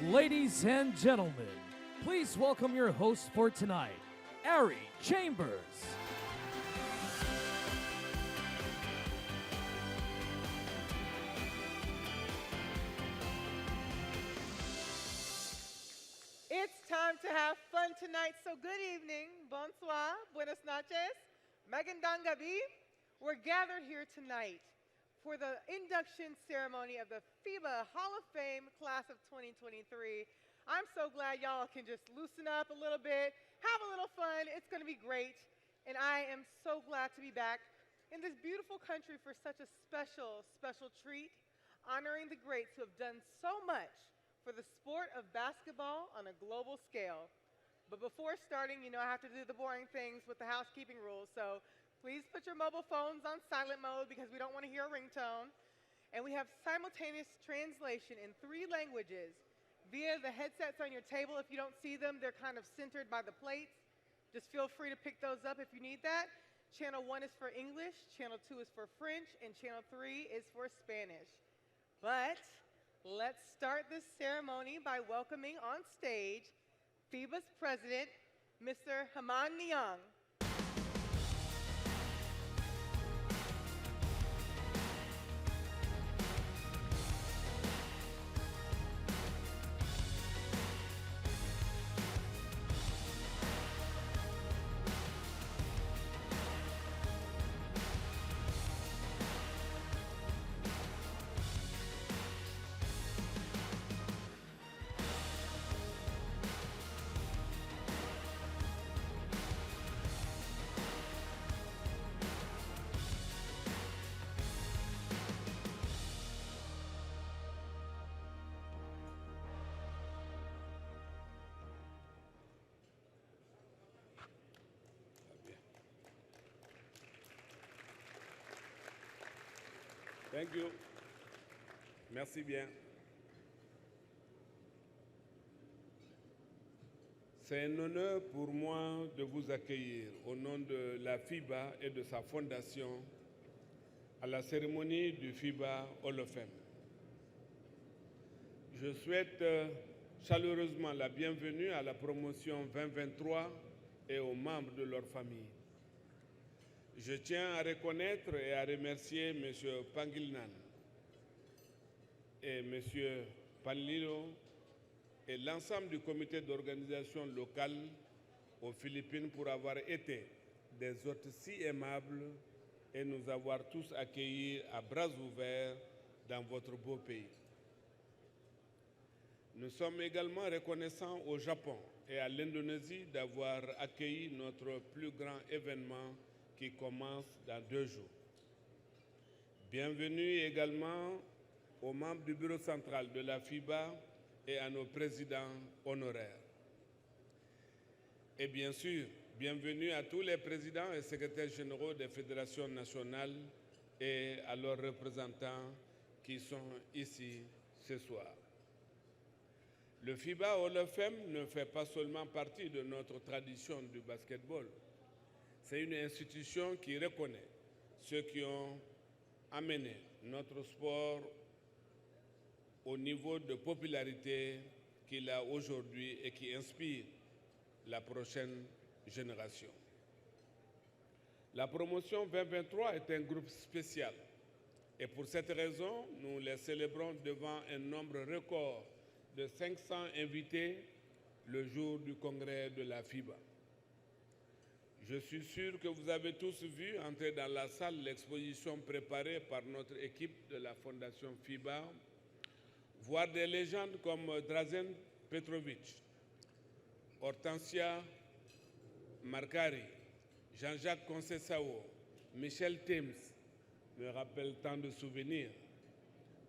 Ladies and gentlemen, please welcome your host for tonight, Ari Chambers. It's time to have fun tonight, so good evening, bonsoir, buenas noches, magandangabi. We're gathered here tonight for the induction ceremony of the FIBA Hall of Fame class of 2023. I'm so glad y'all can just loosen up a little bit, have a little fun. It's going to be great, and I am so glad to be back in this beautiful country for such a special, special treat, honoring the greats who have done so much for the sport of basketball on a global scale. But before starting, you know I have to do the boring things with the housekeeping rules, so please put your mobile phones on silent mode because we don't want to hear a ringtone. And we have simultaneous translation in 3 languages via the headsets on your table. If you don't see them, they're kind of centered by the plates. Just feel free to pick those up if you need that. Channel 1 is for English, Channel 2 is for French, and Channel 3 is for Spanish. But let's start this ceremony by welcoming on stage FIBA's president, Mr. Haman Niang. Thank you. Merci bien. C'est un honneur pour moi de vous accueillir au nom de la FIBA et de sa fondation à la cérémonie du FIBA Hall of Fame. Je souhaite chaleureusement la bienvenue à la promotion 2023 et aux membres de leur famille. Je tiens à reconnaître et à remercier M. Pangilinan et M. Panlilo et l'ensemble du comité d'organisation locale aux Philippines pour avoir été des hôtes si aimables et nous avoir tous accueillis à bras ouverts dans votre beau pays. Nous sommes également reconnaissants au Japon et à l'Indonésie d'avoir accueilli notre plus grand événement qui commence dans 2 jours. Bienvenue également aux membres du bureau central de la FIBA et à nos présidents honoraires. Et bien sûr, bienvenue à tous les présidents et secrétaires généraux des fédérations nationales et à leurs représentants qui sont ici ce soir. Le FIBA Hall of Fame ne fait pas seulement partie de notre tradition du basketball. C'est une institution qui reconnaît ceux qui ont amené notre sport au niveau de popularité qu'il a aujourd'hui et qui inspire la prochaine génération. La promotion 2023 est un groupe spécial et pour cette raison, nous les célébrons devant un nombre record de 500 invités le jour du congrès de la FIBA. Je suis sûr que vous avez tous vu entrer dans la salle l'exposition préparée par notre équipe de la Fondation FIBA, voir des légendes comme Drazen Petrovic, Hortensia Marcari, Jean-Jacques Conceição, Michel Thames, me rappellent tant de souvenirs.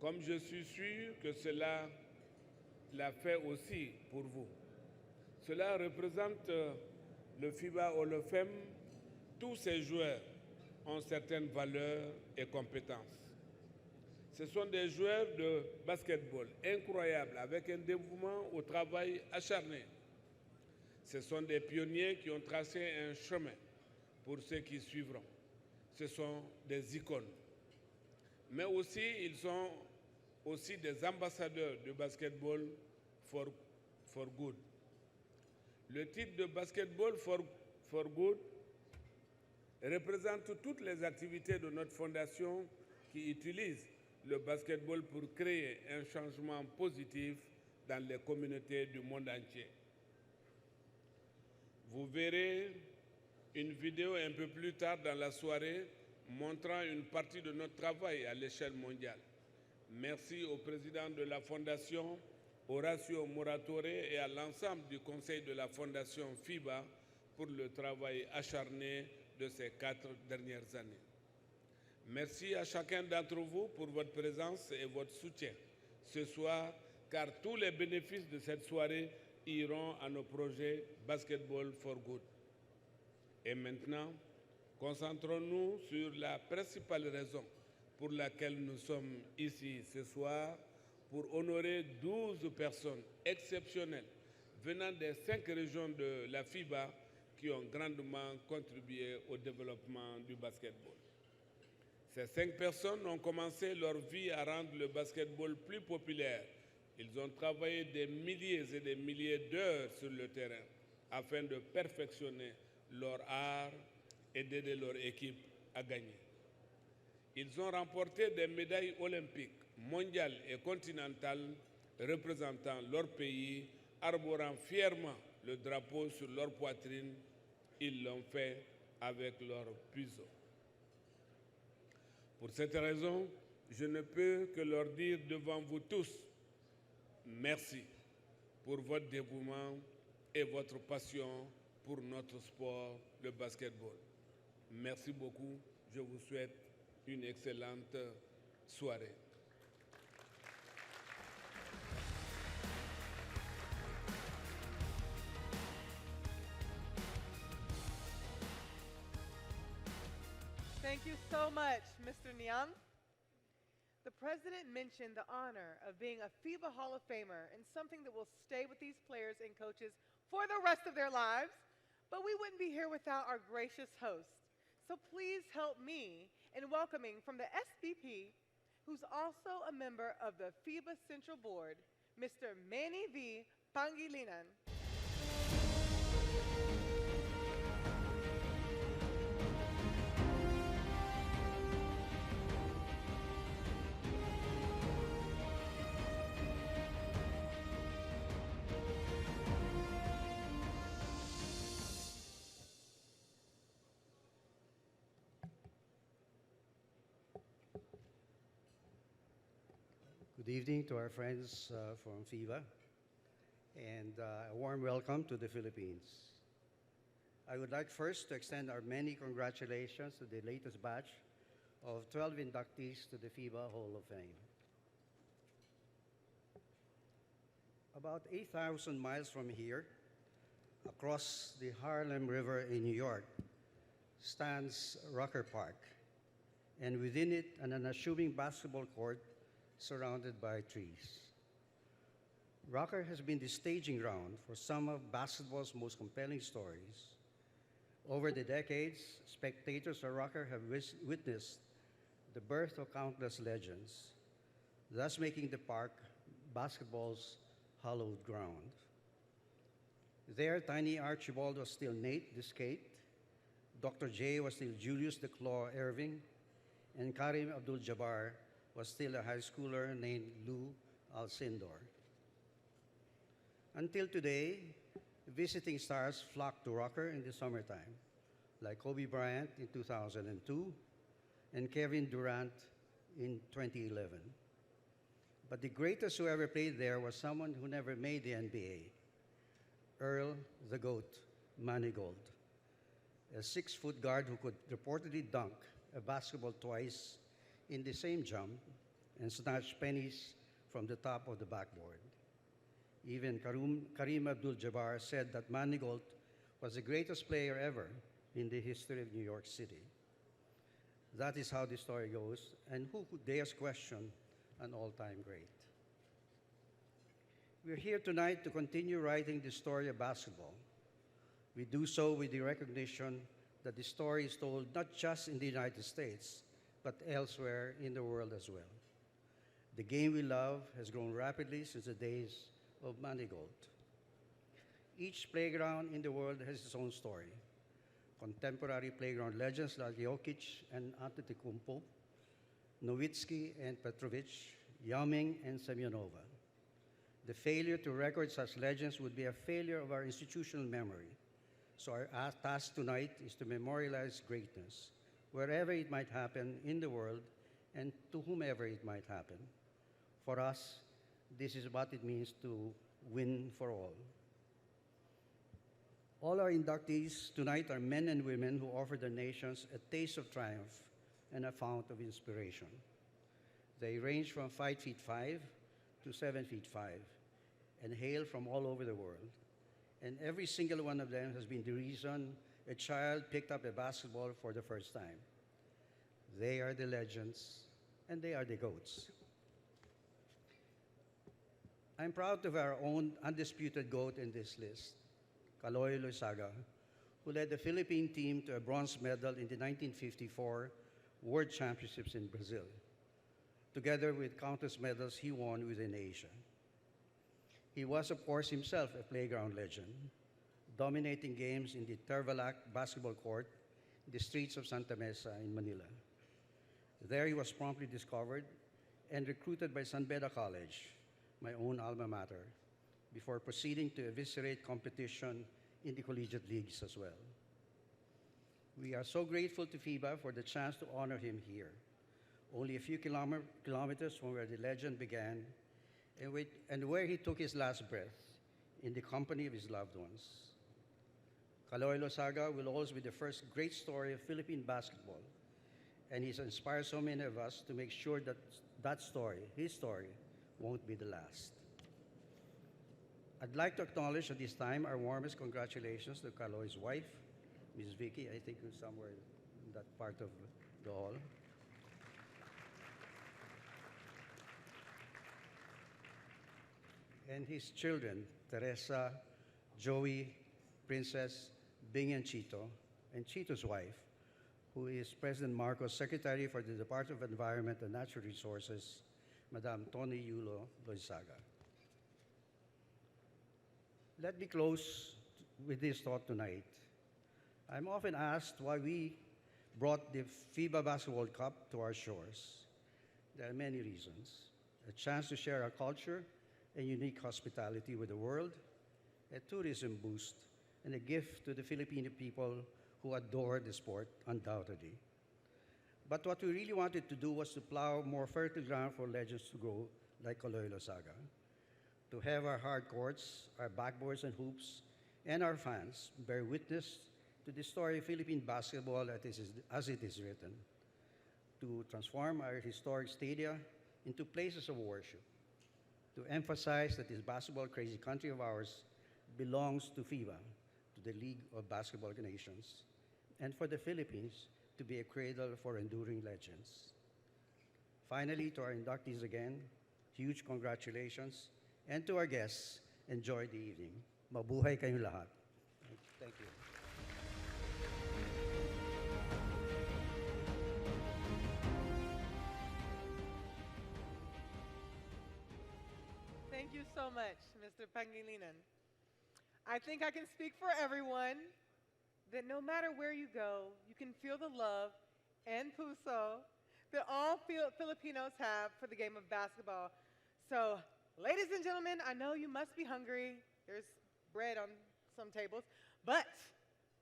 Comme je suis sûr que cela l'a fait aussi pour vous. Cela représente le FIBA Hall of Fame. Tous ces joueurs ont certaines valeurs et compétences. Ce sont des joueurs de basketball incroyables, avec un dévouement au travail acharné. Ce sont des pionniers qui ont tracé un chemin pour ceux qui suivront. Ce sont des icônes. Mais aussi, ils sont aussi des ambassadeurs du basketball for, for Good. Le titre de Basketball for Good représente toutes les activités de notre fondation qui utilisent le basketball pour créer un changement positif dans les communautés du monde entier. Vous verrez une vidéo un peu plus tard dans la soirée montrant une partie de notre travail à l'échelle mondiale. Merci au président de la Fondation, Horacio Moratore, et à l'ensemble du conseil de la Fondation FIBA pour le travail acharné de ces 4 dernières années. Merci à chacun d'entre vous pour votre présence et votre soutien ce soir, car tous les bénéfices de cette soirée iront à nos projets Basketball for Good. Et maintenant, concentrons-nous sur la principale raison pour laquelle nous sommes ici ce soir, pour honorer 12 personnes exceptionnelles venant des 5 régions de la FIBA qui ont grandement contribué au développement du basketball. Ces 5 personnes ont commencé leur vie à rendre le basketball plus populaire. Ils ont travaillé des milliers et des milliers d'heures sur le terrain afin de perfectionner leur art et d'aider leur équipe à gagner. Ils ont remporté des médailles olympiques, mondiales et continentales représentant leur pays, arborant fièrement le drapeau sur leur poitrine. Ils l'ont fait avec leur puceau. Pour cette raison, je ne peux que leur dire devant vous tous, merci pour votre dévouement et votre passion pour notre sport, le basketball. Merci beaucoup. Je vous souhaite une excellente soirée. Thank you so much, Mr. Niang. The president mentioned the honor of being a FIBA Hall of Famer and something that will stay with these players and coaches for the rest of their lives, but we wouldn't be here without our gracious host. So please help me in welcoming from the SBP, who's also a member of the FIBA Central Board, Mr. Manny V. Pangilinan. Good evening to our friends from FIBA, and a warm welcome to the Philippines. I would like first to extend our many congratulations to the latest batch of 12 inductees to the FIBA Hall of Fame. About 8,000 miles from here, across the Harlem River in New York, stands Rucker Park, and within it an unassuming basketball court surrounded by trees. Rucker has been the staging ground for some of basketball's most compelling stories. Over the decades, spectators at Rucker have witnessed the birth of countless legends, thus making the park basketball's hallowed ground. There, tiny Archibald was still Nate the Skate, Dr. J was still Julius the Claw Irving, and Karim Abdul-Jabbar was still a high schooler named Lou Alcindor. Until today, visiting stars flock to Rucker in the summertime, like Kobe Bryant in 2002 and Kevin Durant in 2011. But the greatest who ever played there was someone who never made the NBA, Earl the Goat Manigault, a 6-foot guard who could reportedly dunk a basketball twice in the same jump and snatch pennies from the top of the backboard. Even Karim Abdul-Jabbar said that Manigault was the greatest player ever in the history of New York City. That is how the story goes, and who could dares question an all-time great? We're here tonight to continue writing the story of basketball. We do so with the recognition that the story is told not just in the United States, but elsewhere in the world as well. The game we love has grown rapidly since the days of Manigault. Each playground in the world has its own story. Contemporary playground legends like Jokic and Antetokounmpo, Nowitzki and Petrovic, Yao Ming and Semyonova. The failure to record such legends would be a failure of our institutional memory. So our task tonight is to memorialize greatness, wherever it might happen in the world and to whomever it might happen. For us, this is what it means to win for all. All our inductees tonight are men and women who offer their nations a taste of triumph and a fount of inspiration. They range from 5'5" to 7'5" and hail from all over the world. And every single one of them has been the reason a child picked up a basketball for the first time. They are the legends, and they are the GOATs. I'm proud of our own undisputed GOAT in this list, Kaloy Loizaga, who led the Philippine team to a bronze medal in the 1954 World Championships in Brazil, together with countless medals he won within Asia. He was, of course, himself a playground legend, dominating games in the Tervalac basketball court in the streets of Santa Mesa in Manila. There he was promptly discovered and recruited by San Beda College, my own alma mater, before proceeding to eviscerate competition in the collegiate leagues as well. We are so grateful to FIBA for the chance to honor him here, only a few kilometers from where the legend began and where he took his last breath in the company of his loved ones. Kaloy Loizaga will always be the first great story of Philippine basketball, and he's inspired so many of us to make sure that that story, his story, won't be the last. I'd like to acknowledge at this time our warmest congratulations to Kaloy's wife, Ms. Vicky, I think who's somewhere in that part of the hall. And his children, Teresa, Joey, Princess, Bing and Chito's wife, who is President Marcos' Secretary for the Department of Environment and Natural Resources, Madam Tony Yulo Loizaga. Let me close with this thought tonight. I'm often asked why we brought the FIBA Basketball Cup to our shores. There are many reasons. A chance to share our culture and unique hospitality with the world, a tourism boost, and a gift to the Filipino people who adore the sport, undoubtedly. But what we really wanted to do was to plow more fertile ground for legends to grow like Kaloy Loizaga, to have our hard courts, our backboards and hoops, and our fans bear witness to the story of Philippine basketball as it is written, to transform our historic stadia into places of worship, to emphasize that this basketball-crazy country of ours belongs to FIBA, to the League of Basketball Nations, and for the Philippines to be a cradle for enduring legends. Finally, to our inductees again, huge congratulations, and to our guests, enjoy the evening. Mabuhay kayong lahat. Thank you. Thank you so much, Mr. Pangilinan. I think I can speak for everyone that no matter where you go, you can feel the love and puso that all Filipinos have for the game of basketball. So, ladies and gentlemen, I know you must be hungry. There's bread on some tables. But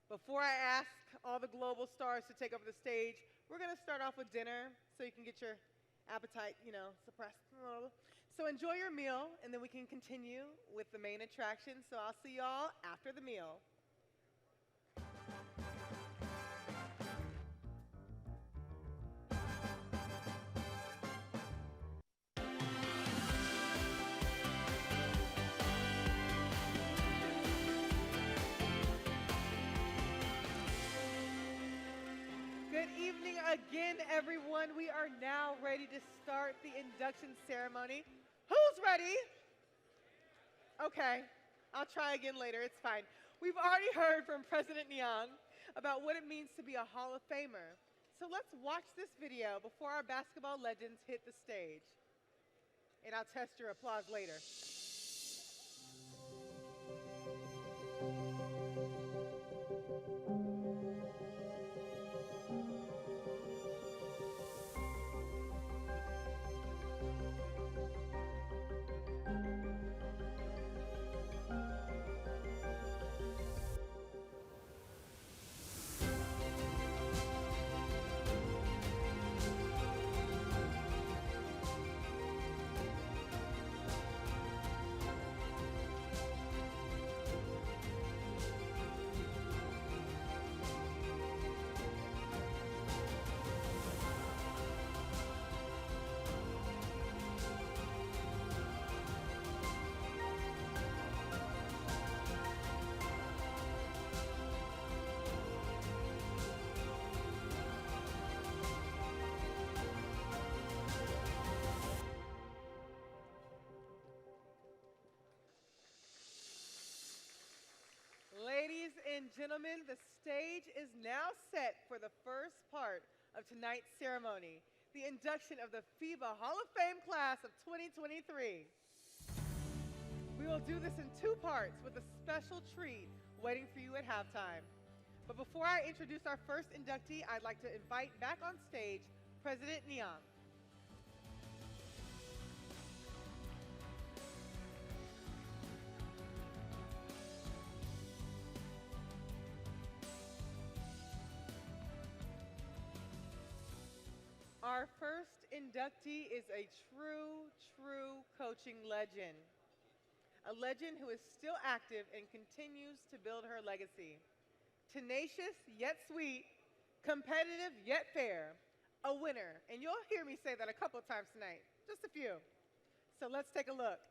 before I ask all the global stars to take over the stage, we're going to start off with dinner so you can get your appetite, suppressed a little. So enjoy your meal, and then we can continue with the main attraction. So I'll see y'all after the meal. Good evening again, everyone. We are now ready to start the induction ceremony. Who's ready? Okay, I'll try again later. It's fine. We've already heard from President Niang about what it means to be a Hall of Famer. So let's watch this video before our basketball legends hit the stage. And I'll test your applause later. and gentlemen, the stage is now set for the first part of tonight's ceremony, the induction of the FIBA Hall of Fame class of 2023. We will do this in two parts with a special treat waiting for you at halftime. But before I introduce our first inductee, I'd like to invite back on stage President Niang. Our first inductee is a true coaching legend. A legend who is still active and continues to build her legacy. Tenacious yet sweet, competitive yet fair, a winner. And you'll hear me say that a couple of times tonight, just a few. So let's take a look.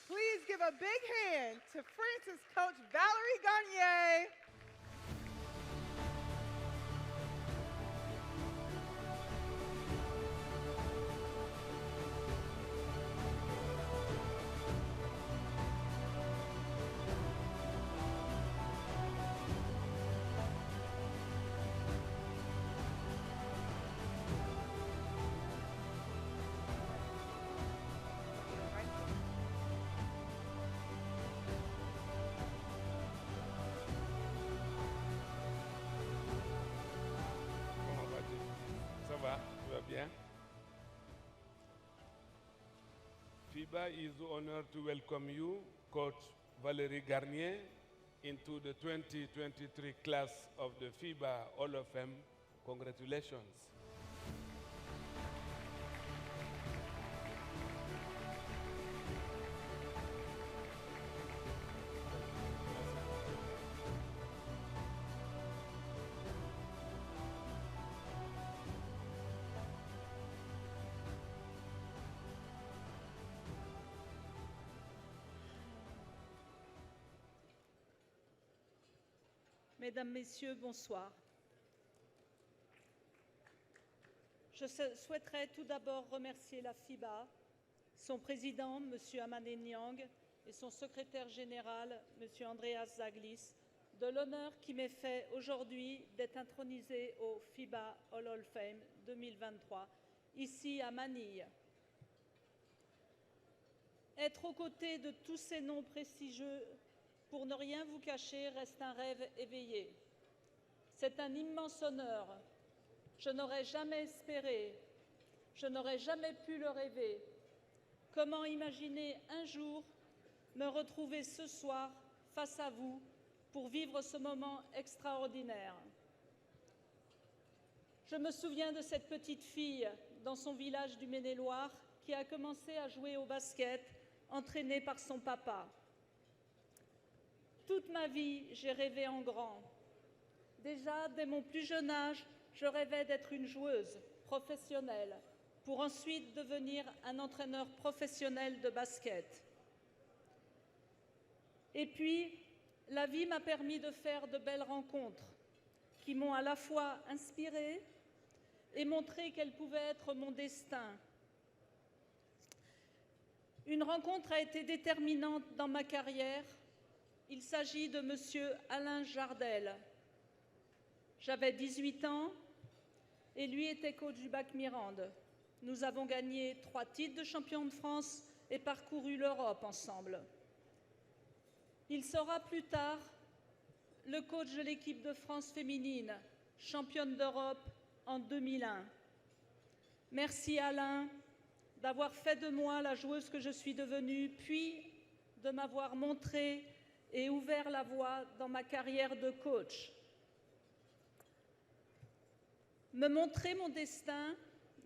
Please give a big hand to France's coach, Valerie Garnier. Bien. FIBA is honored to welcome you, Coach Valérie Garnier, into the 2023 class of the FIBA Hall of Fame. Congratulations. Mesdames, Messieurs, bonsoir. Je souhaiterais tout d'abord remercier la FIBA, son président, M. Amane Niang, et son secrétaire général, M. Andreas Zaglis, de l'honneur qui m'est fait aujourd'hui d'être intronisé au FIBA Hall of Fame 2023, ici à Manille. Être aux côtés de tous ces noms prestigieux, pour ne rien vous cacher, reste un rêve éveillé. C'est un immense honneur. Je n'aurais jamais espéré, je n'aurais jamais pu le rêver. Comment imaginer un jour me retrouver ce soir face à vous pour vivre ce moment extraordinaire? Je me souviens de cette petite fille dans son village du Maine-et-Loire qui a commencé à jouer au basket, entraînée par son papa. Toute ma vie, j'ai rêvé en grand. Déjà, dès mon plus jeune âge, je rêvais d'être une joueuse professionnelle pour ensuite devenir un entraîneur professionnel de basket. Et puis, la vie m'a permis de faire de belles rencontres qui m'ont à la fois inspirée et montré quel pouvait être mon destin. Une rencontre a été déterminante dans ma carrière. Il s'agit de M. Alain Jardel. J'avais 18 ans et lui était coach du Bac Mirande. Nous avons gagné 3 titres de champion de France et parcouru l'Europe ensemble. Il sera plus tard le coach de l'équipe de France féminine, championne d'Europe en 2001. Merci Alain d'avoir fait de moi la joueuse que je suis devenue, puis de m'avoir montré et ouvert la voie dans ma carrière de coach. Me montrer mon destin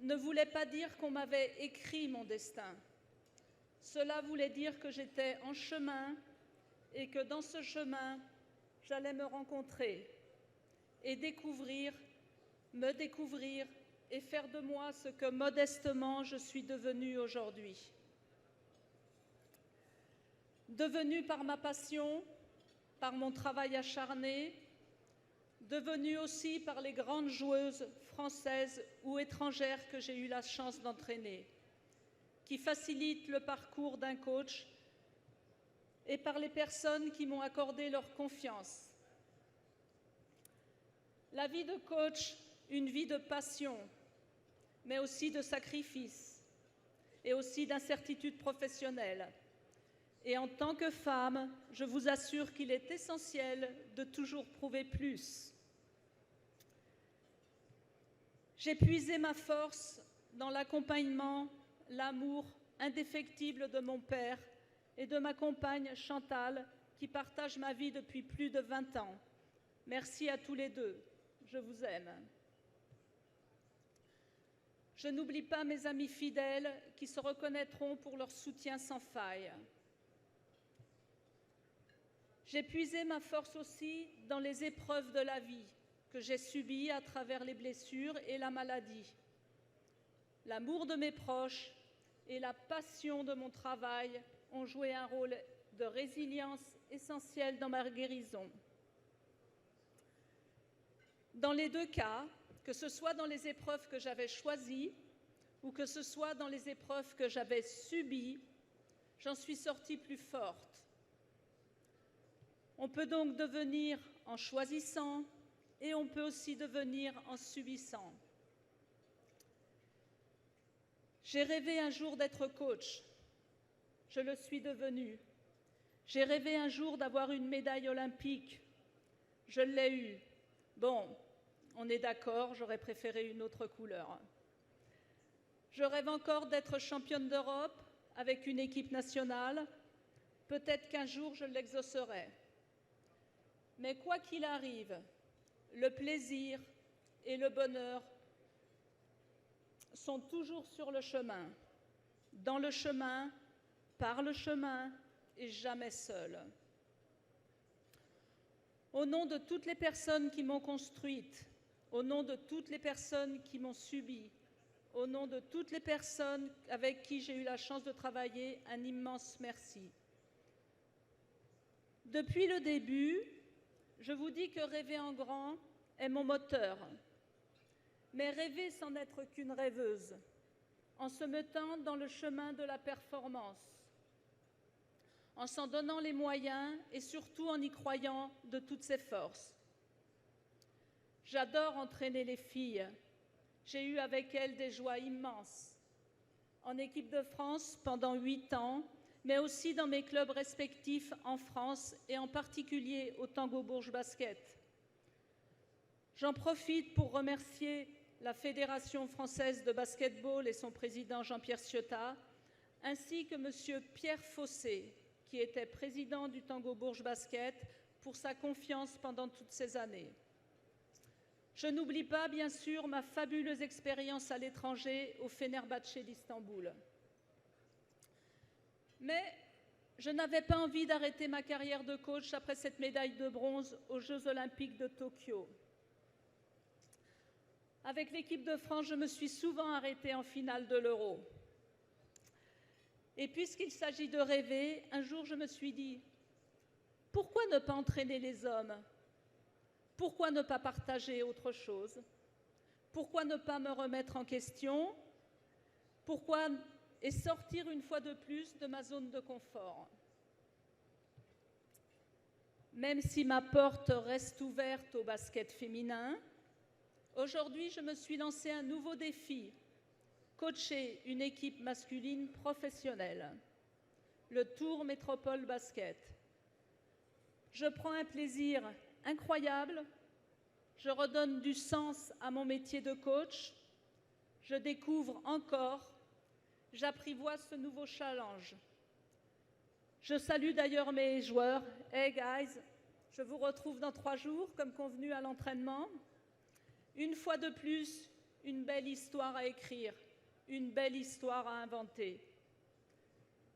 ne voulait pas dire qu'on m'avait écrit mon destin. Cela voulait dire que j'étais en chemin et que dans ce chemin, j'allais me rencontrer et me découvrir et faire de moi ce que modestement je suis devenue aujourd'hui. Devenue par ma passion, par mon travail acharné, devenue aussi par les grandes joueuses françaises ou étrangères que j'ai eu la chance d'entraîner, qui facilitent le parcours d'un coach, et par les personnes qui m'ont accordé leur confiance. La vie de coach, une vie de passion, mais aussi de sacrifice, et aussi d'incertitude professionnelle. Et en tant que femme, je vous assure qu'il est essentiel de toujours prouver plus. J'ai puisé ma force dans l'accompagnement, l'amour indéfectible de mon père et de ma compagne Chantal, qui partage ma vie depuis plus de 20 ans. Merci à tous les deux, je vous aime. Je n'oublie pas mes amis fidèles qui se reconnaîtront pour leur soutien sans faille. J'ai puisé ma force aussi dans les épreuves de la vie que j'ai subies à travers les blessures et la maladie. L'amour de mes proches et la passion de mon travail ont joué un rôle de résilience essentiel dans ma guérison. Dans les deux cas, que ce soit dans les épreuves que j'avais choisies ou que ce soit dans les épreuves que j'avais subies, j'en suis sortie plus forte. On peut donc devenir en choisissant et on peut aussi devenir en subissant. J'ai rêvé un jour d'être coach. Je le suis devenue. J'ai rêvé un jour d'avoir une médaille olympique. Je l'ai eue. Bon, on est d'accord, j'aurais préféré une autre couleur. Je rêve encore d'être championne d'Europe avec une équipe nationale. Peut-être qu'un jour je l'exaucerai. Mais quoi qu'il arrive, le plaisir et le bonheur sont toujours sur le chemin, dans le chemin, par le chemin et jamais seul. Au nom de toutes les personnes qui m'ont construite, au nom de toutes les personnes qui m'ont subi, au nom de toutes les personnes avec qui j'ai eu la chance de travailler, un immense merci. Depuis le début, je vous dis que rêver en grand est mon moteur. Mais rêver sans n'être qu'une rêveuse, en se mettant dans le chemin de la performance, en s'en donnant les moyens et surtout en y croyant de toutes ses forces. J'adore entraîner les filles. J'ai eu avec elles des joies immenses. En équipe de France pendant 8 ans, mais aussi dans mes clubs respectifs en France et en particulier au Tango Bourges Basket. J'en profite pour remercier la Fédération française de basketball et son président Jean-Pierre Ciotat, ainsi que M. Pierre Fossé, qui était président du Tango Bourges Basket, pour sa confiance pendant toutes ces années. Je n'oublie pas, bien sûr, ma fabuleuse expérience à l'étranger au Fenerbahçe d'Istanbul. Mais je n'avais pas envie d'arrêter ma carrière de coach après cette médaille de bronze aux Jeux Olympiques de Tokyo. Avec l'équipe de France, je me suis souvent arrêtée en finale de l'Euro. Et puisqu'il s'agit de rêver, un jour je me suis dit, pourquoi ne pas entraîner les hommes? Pourquoi ne pas partager autre chose? Pourquoi ne pas me remettre en question? Pourquoi et sortir une fois de plus de ma zone de confort? Même si ma porte reste ouverte au basket féminin, aujourd'hui, je me suis lancé un nouveau défi, coacher une équipe masculine professionnelle, le Tour Métropole Basket. Je prends un plaisir incroyable. Je redonne du sens à mon métier de coach. Je découvre encore. J'apprivoise ce nouveau challenge. Je salue d'ailleurs mes joueurs. Hey guys, je vous retrouve dans 3 jours comme convenu à l'entraînement. Une fois de plus, une belle histoire à écrire, une belle histoire à inventer.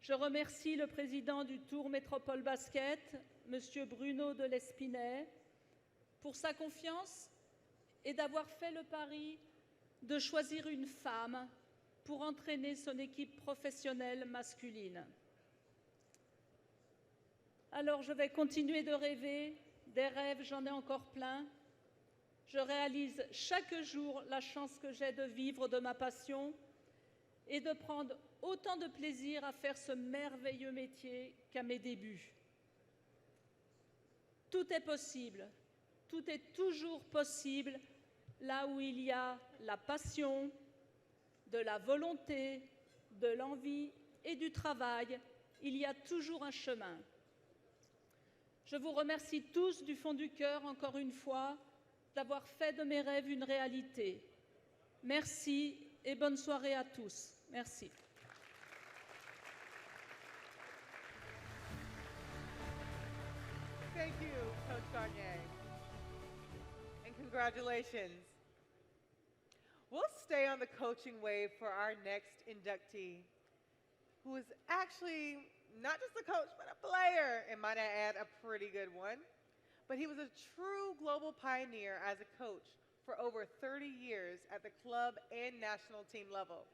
Je remercie le président du Tour Métropole Basket, M. Bruno de l'Espinay, pour sa confiance et d'avoir fait le pari de choisir une femme pour entraîner son équipe professionnelle masculine. Alors je vais continuer de rêver, des rêves j'en ai encore plein. Je réalise chaque jour la chance que j'ai de vivre de ma passion et de prendre autant de plaisir à faire ce merveilleux métier qu'à mes débuts. Tout est possible, tout est toujours possible là où il y a la passion, de la volonté, de l'envie et du travail, il y a toujours un chemin. Je vous remercie tous du fond du cœur, encore une fois, d'avoir fait de mes rêves une réalité. Merci et bonne soirée à tous. Merci. Thank you, Coach Garnier. And congratulations. We'll stay on the coaching wave for our next inductee, who is actually not just a coach, but a player, and might I add, a pretty good one. But he was a true global pioneer as a coach for over 30 years at the club and national team level.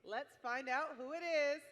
Let's find out who it is.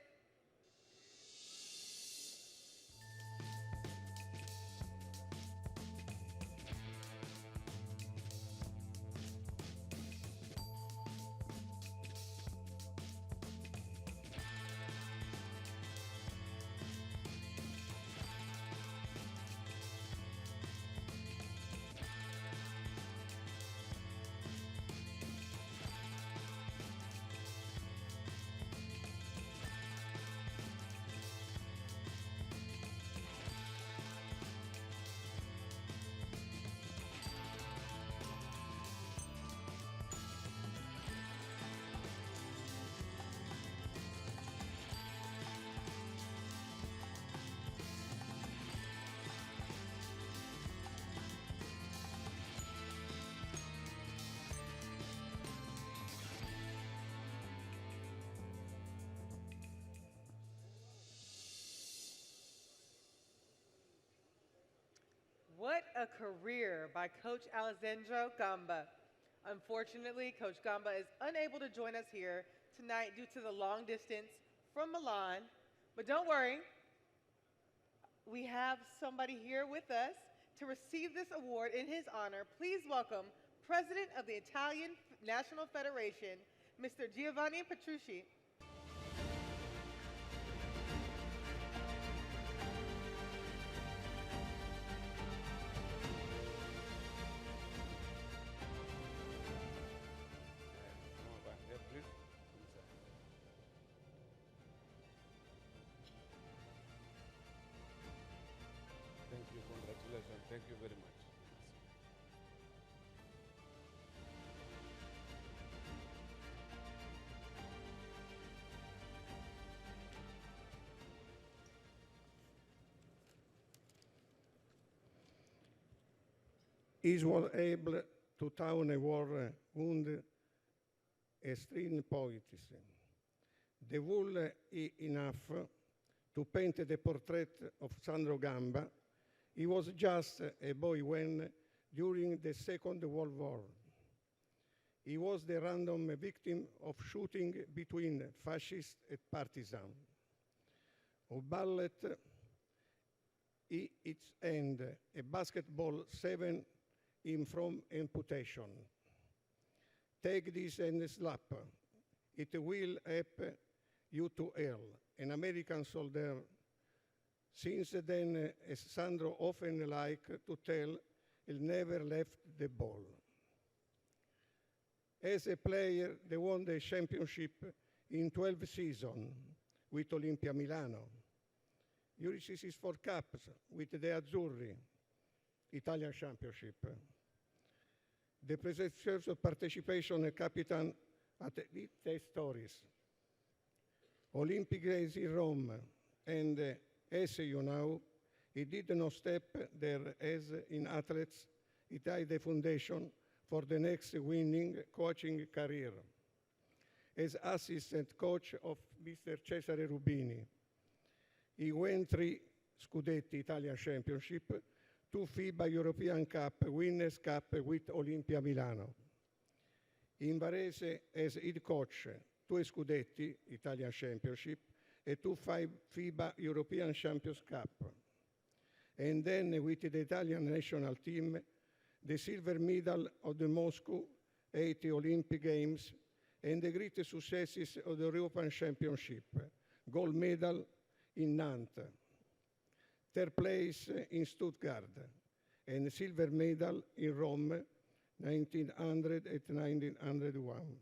What a career by Coach Alessandro Gamba. Unfortunately, Coach Gamba is unable to join us here tonight due to the long distance from Milan. But don't worry, we have somebody here with us to receive this award in his honor. Please welcome President of the Italian National Federation, Mr. Giovanni Petrucci. Thank you, congratulations. Thank you very much. He was able to town a war wound extreme poetry. The wool enough to paint the portrait of Sandro Gamba. He was just a boy when, during the Second World War, he was the random victim of shooting between fascists and partisans. Of bullet, its end, a basketball saved him from amputation. Take this and slap. It will help you to hell. An American soldier. Since then, as Sandro often liked to tell, he never left the ball. As a player, they won the championship in 12 seasons with Olimpia Milano. You received 4 caps with the Azzurri Italian Championship. The previous participation captain at the stories. Olympic Games in Rome, and as you know, he did not step there as in athletes. It had the foundation for the next winning coaching career. As assistant coach of Mr. Cesare Rubini, he won 3 Scudetti Italian Championship, 2 FIBA European Cup, Winners' Cup with Olimpia Milano. In Varese as head coach, 2 Scudetti Italian Championship and 2 FIBA European Champions Cup. And then with the Italian national team, the silver medal of the Moscow 80 Olympic Games and the great successes of the European Championship, gold medal in Nantes, 3rd place in Stuttgart, and silver medal in Rome, 1900 and 1901.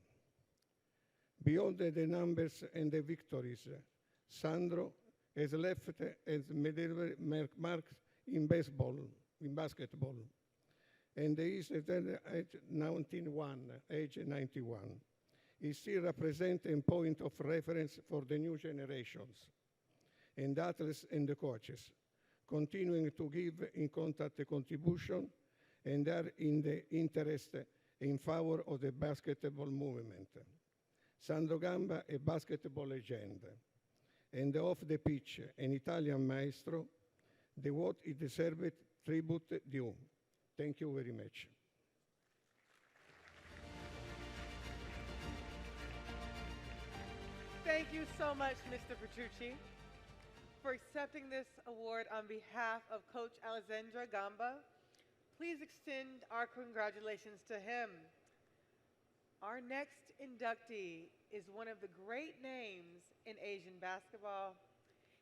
Beyond the numbers and the victories, Sandro has left as medal marks in basketball, and he is at age 91. He still represents a point of reference for the new generations and athletes and the coaches, continuing to give in contact contribution and are in the interest in favor of the basketball movement. Sandro Gamba, a basketball legend, and off the pitch, an Italian maestro, the what it deserved tribute due. Thank you very much. Thank you so much, Mr. Petrucci, for accepting this award on behalf of Coach Alessandra Gamba. Please extend our congratulations to him. Our next inductee is one of the great names in Asian basketball.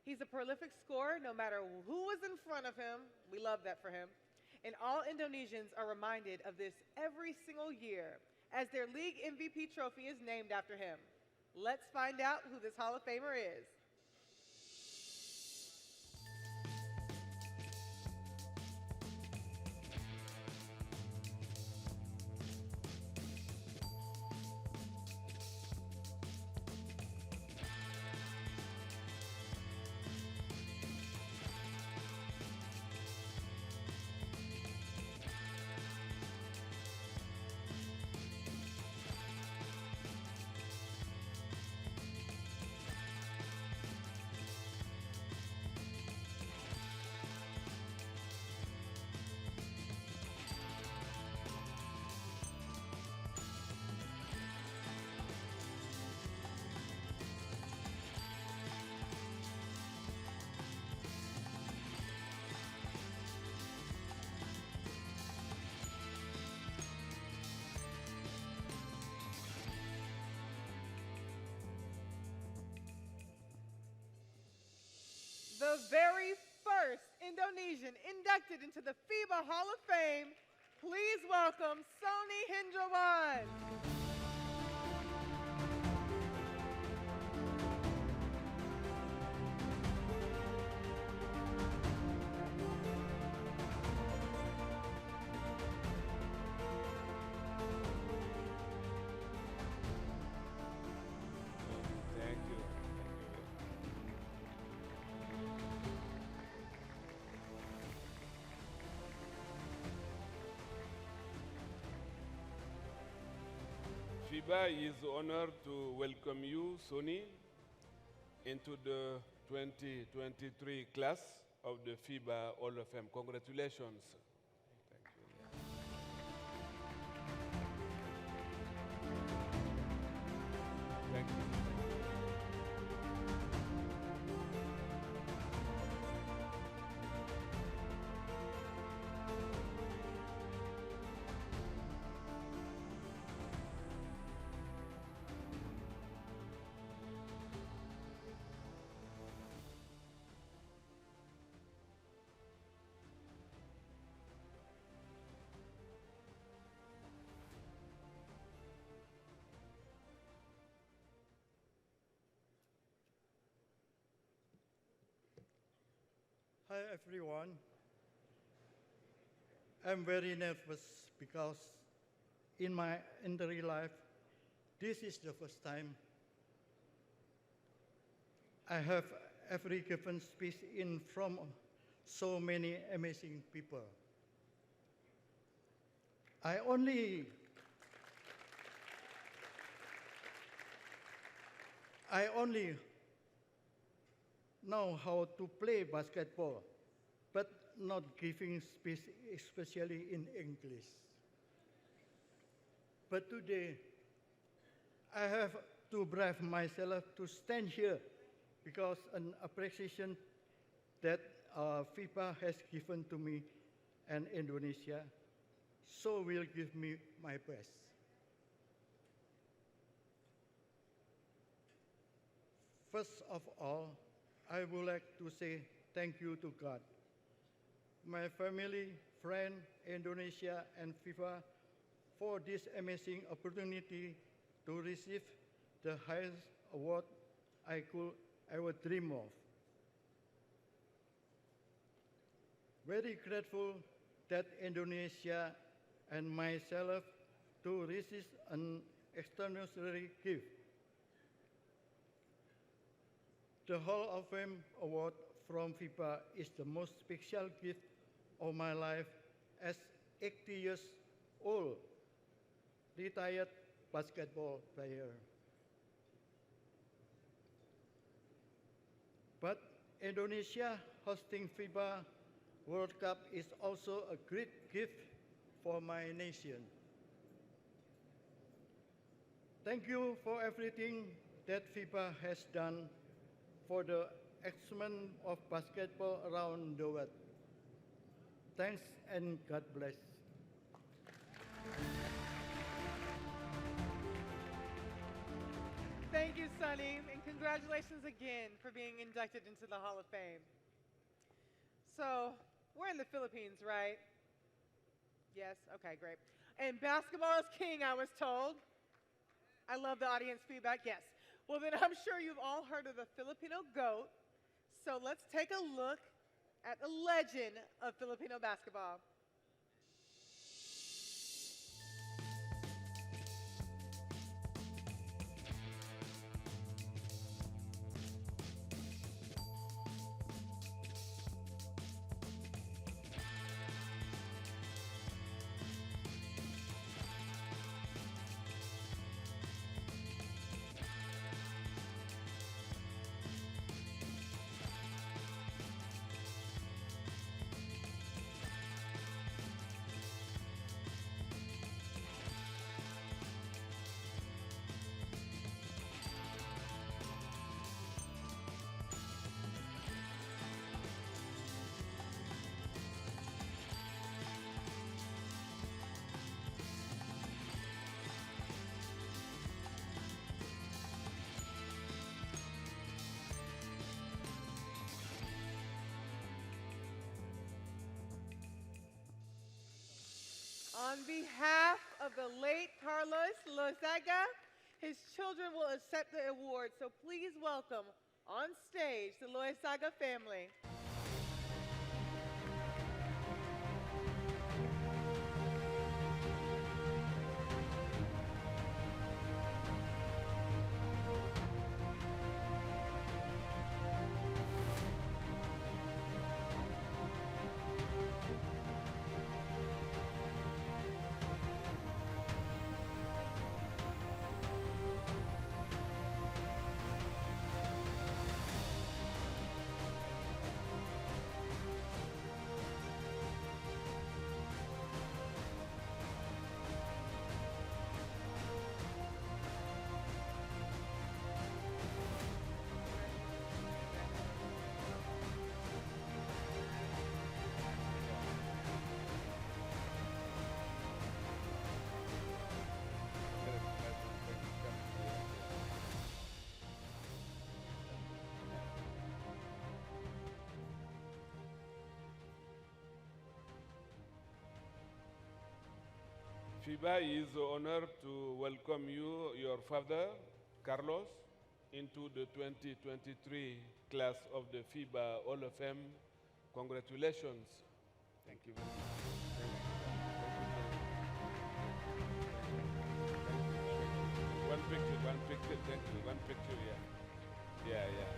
He's a prolific scorer no matter who is in front of him. We love that for him. And all Indonesians are reminded of this every single year as their league MVP trophy is named after him. Let's find out who this Hall of Famer is. The very first Indonesian inducted into the FIBA Hall of Fame, please welcome Sony Hindrawan. Thank you. FIBA is honored to welcome you, Sony, into the 2023 class of the FIBA Hall of Fame. Congratulations. Thank you. Thank you. Hi everyone. I'm very nervous because in my entire life, this is the first time I have ever given speech in front of so many amazing people. I only know how to play basketball, but not giving speech, especially in English. But today, I have to brave myself to stand here because an appreciation that FIBA has given to me and Indonesia, so will give me my best. First of all, I would like to say thank you to God, my family, friend, Indonesia, and FIBA for this amazing opportunity to receive the highest award I could ever dream of. Very grateful that Indonesia and myself to receive an extraordinary gift. The Hall of Fame Award from FIBA is the most special gift of my life as 80 years old retired basketball player. But Indonesia hosting FIBA World Cup is also a great gift for my nation. Thank you for everything that FIBA has done for the excellence of basketball around the world. Thanks and God bless. Thank you, Sonny, and congratulations again for being inducted into the Hall of Fame. So, we're in the Philippines, right? Yes? Okay, great. And basketball is king, I was told. I love the audience feedback, yes. Well, then I'm sure you've all heard of the Filipino GOAT. So let's take a look at the legend of Filipino basketball. On behalf of the late Carlos Lozaga, his children will accept the award. So please welcome on stage the Lozaga family. FIBA is honored to welcome you, your father, Carlos, into the 2023 class of the FIBA Hall of Fame Congratulations. Thank you very much. Thank you. One picture, thank you. One picture, yeah. Yeah, yeah.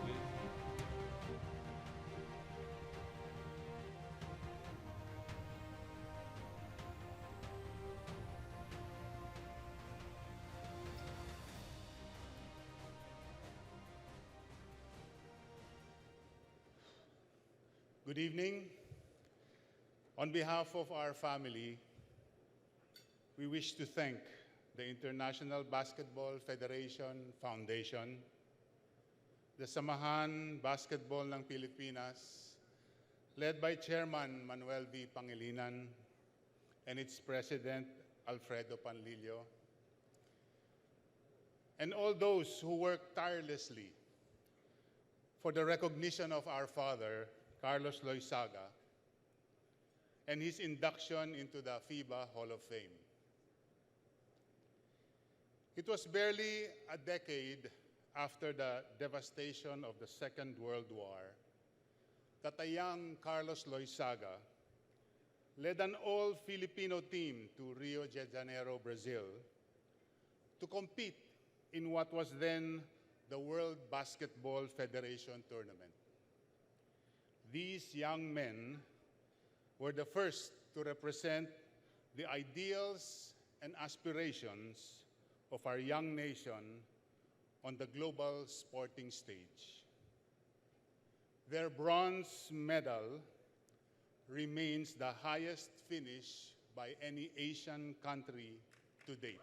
Please. Good evening. On behalf of our family, we wish to thank the International Basketball Federation Foundation, the Samahan Basketball ng Pilipinas, led by Chairman Manuel V. Pangilinan and its President Alfredo Panlilio, and all those who work tirelessly for the recognition of our father, Carlos Loizaga, and his induction into the FIBA Hall of Fame. It was barely a decade after the devastation of the Second World War that a young Carlos Loizaga led an all-Filipino team to Rio de Janeiro, Brazil, to compete in what was then the World Basketball Federation tournament. These young men were the first to represent the ideals and aspirations of our young nation on the global sporting stage. Their bronze medal remains the highest finish by any Asian country to date.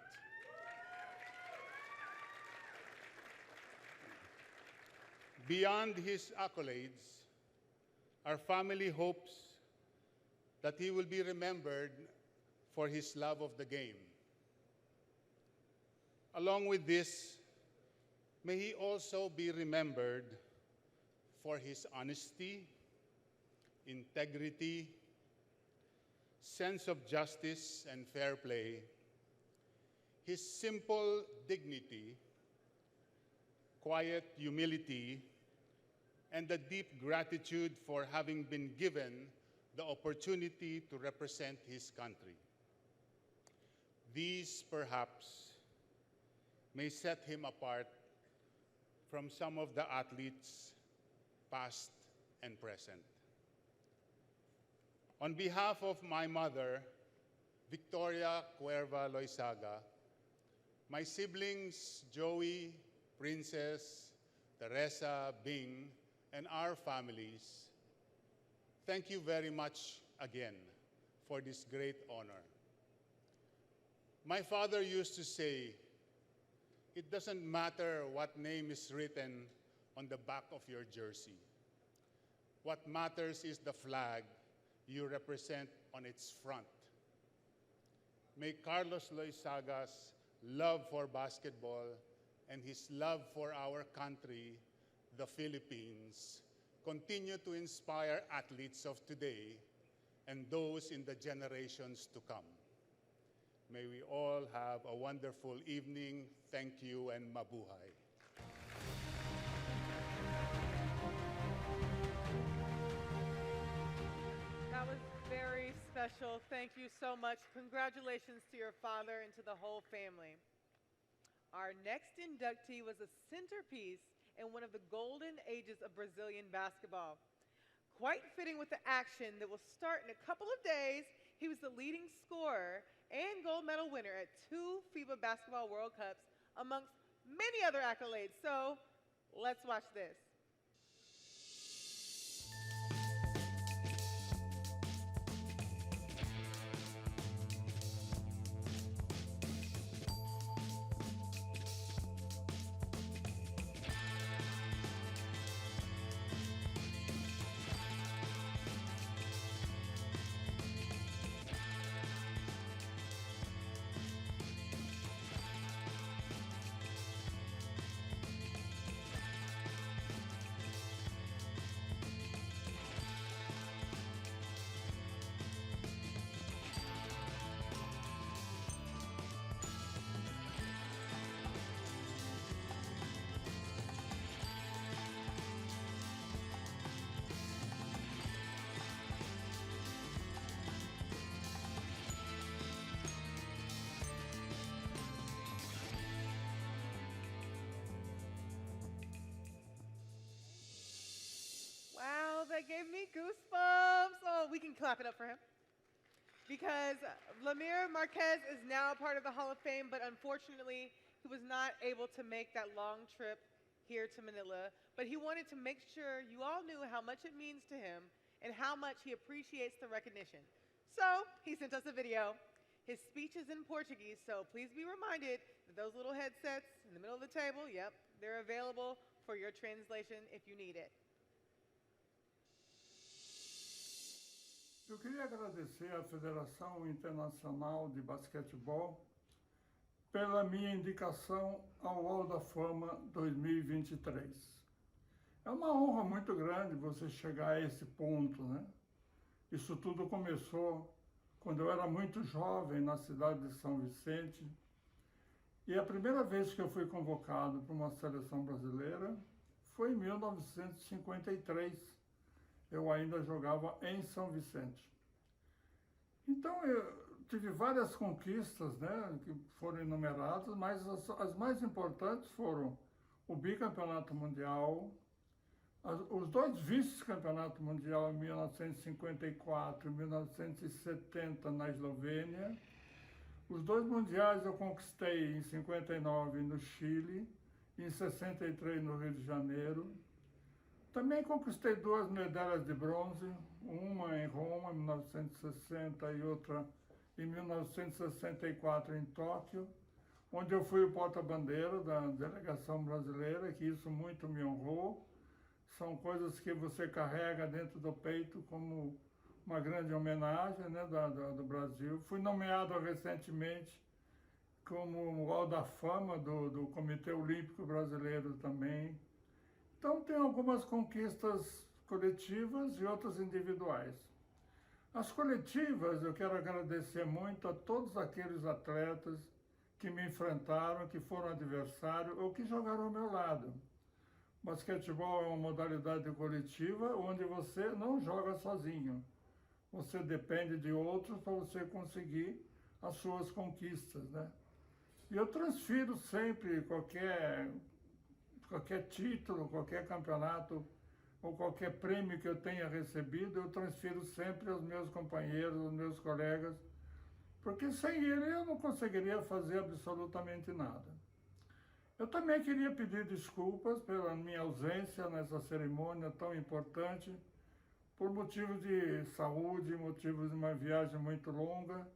Beyond his accolades, our family hopes that he will be remembered for his love of the game. Along with this, may he also be remembered for his honesty, integrity, sense of justice and fair play, his simple dignity, quiet humility, and the deep gratitude for having been given the opportunity to represent his country. These, perhaps, may set him apart from some of the athletes, past and present. On behalf of my mother, Victoria Cuerva Loizaga, my siblings, Joey, Princess, Teresa, Bing, and our families, thank you very much again for this great honor. My father used to say, it doesn't matter what name is written on the back of your jersey. What matters is the flag you represent on its front. May Carlos Loizaga's love for basketball and his love for our country, the Philippines, continue to inspire athletes of today and those in the generations to come. May we all have a wonderful evening. Thank you and mabuhay. That was very special. Thank you so much. Congratulations to your father and to the whole family. Our next inductee was a centerpiece in one of the golden ages of Brazilian basketball. Quite fitting with the action that will start in a couple of days, he was the leading scorer and gold medal winner at 2 FIBA Basketball World Cups, amongst many other accolades. So let's watch this. that gave me goosebumps. Oh, we can clap it up for him. Because Vladimir Marquez is now a part of the Hall of Fame, but unfortunately, he was not able to make that long trip here to Manila. But he wanted to make sure you all knew how much it means to him and how much he appreciates the recognition. So he sent us a video. His speech is in Portuguese, so please be reminded that those little headsets in the middle of the table, yep, they're available for your translation if you need it. Eu queria agradecer à Federação Internacional de Basquetebol pela minha indicação ao Hall da Fama 2023. É uma honra muito grande você chegar a esse ponto, né? Isso tudo começou quando eu era muito jovem na cidade de São Vicente. E a primeira vez que eu fui convocado para uma seleção brasileira foi em 1953. Eu ainda jogava em São Vicente. Então, eu tive várias conquistas, né, que foram enumeradas, mas as mais importantes foram o bicampeonato mundial, os dois vice-campeonato mundial em 1954 e 1970 na Eslovênia. Os dois mundiais eu conquistei em 59 no Chile, em 63 no Rio de Janeiro. Também conquistei duas medalhas de bronze, uma em Roma, em 1960, e outra em 1964 em Tóquio, onde eu fui o porta-bandeira da delegação brasileira, que isso muito me honrou. São coisas que você carrega dentro do peito como uma grande homenagem, né, do Brasil. Fui nomeado recentemente como Hall da Fama do Comitê Olímpico Brasileiro também. Então, tem algumas conquistas coletivas e outras individuais. As coletivas, eu quero agradecer muito a todos aqueles atletas que me enfrentaram, que foram adversários ou que jogaram ao meu lado. Basquetebol é uma modalidade coletiva onde você não joga sozinho. Você depende de outros para você conseguir as suas conquistas, né? E eu transfiro sempre qualquer título, qualquer campeonato ou qualquer prêmio que eu tenha recebido, eu transfiro sempre aos meus companheiros, aos meus colegas, porque sem ele eu não conseguiria fazer absolutamente nada. Eu também queria pedir desculpas pela minha ausência nessa cerimônia tão importante, por motivos de saúde, motivos de uma viagem muito longa,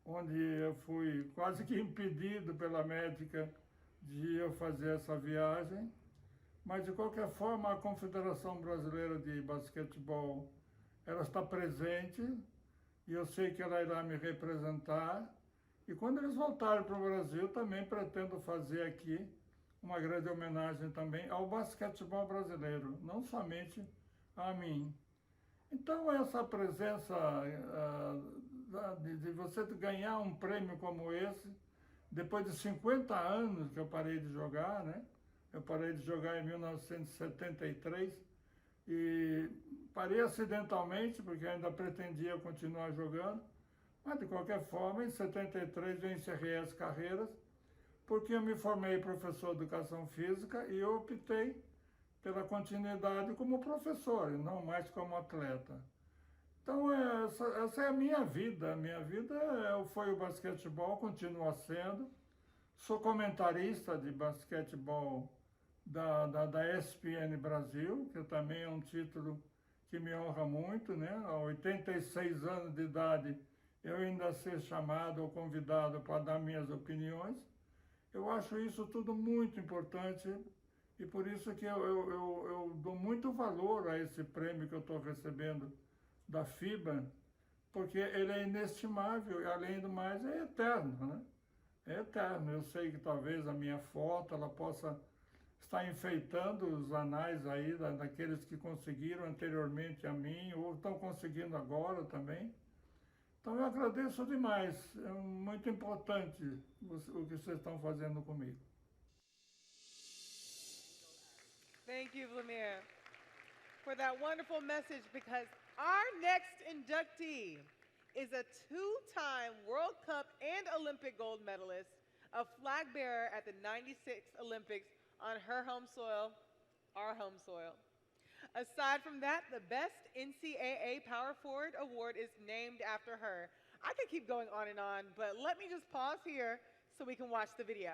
onde eu fui quase que impedido pela médica de eu fazer essa viagem. Mas, de qualquer forma, a Confederação Brasileira de Basquetebol, ela está presente e eu sei que ela irá me representar. E quando eles voltarem para o Brasil, também pretendo fazer aqui uma grande homenagem também ao basquetebol brasileiro, não somente a mim. Então, essa presença de você ganhar um prêmio como esse, depois de 50 anos que eu parei de jogar, né? Eu parei de jogar em 1973 e parei acidentalmente, porque ainda pretendia continuar jogando, mas de qualquer forma, em 73 eu encerrei as carreiras, porque eu me formei professor de educação física e eu optei pela continuidade como professor, e não mais como atleta. Então, essa é a minha vida. A minha vida foi o basquetebol, continua sendo. Sou comentarista de basquetebol da ESPN Brasil, que também é um título que me honra muito, né? A 86 anos de idade, eu ainda ser chamado ou convidado para dar minhas opiniões. Eu acho isso tudo muito importante e por isso que eu dou muito valor a esse prêmio que eu estou recebendo da FIBA, porque ele é inestimável e, além do mais, é eterno, né? É eterno. Eu sei que talvez a minha foto ela possa estar enfeitando os anais aí daqueles que conseguiram anteriormente a mim ou estão conseguindo agora também. Então eu agradeço demais. É muito importante o que vocês estão fazendo comigo. Thank you, Vladimir, for that wonderful message, because our next inductee is a two-time World Cup and Olympic gold medalist, a flag bearer at the '96 Olympics on her home soil, our home soil. Aside from that, the Best NCAA Power Forward Award is named after her. I could keep going on, but let me just pause here so we can watch the video.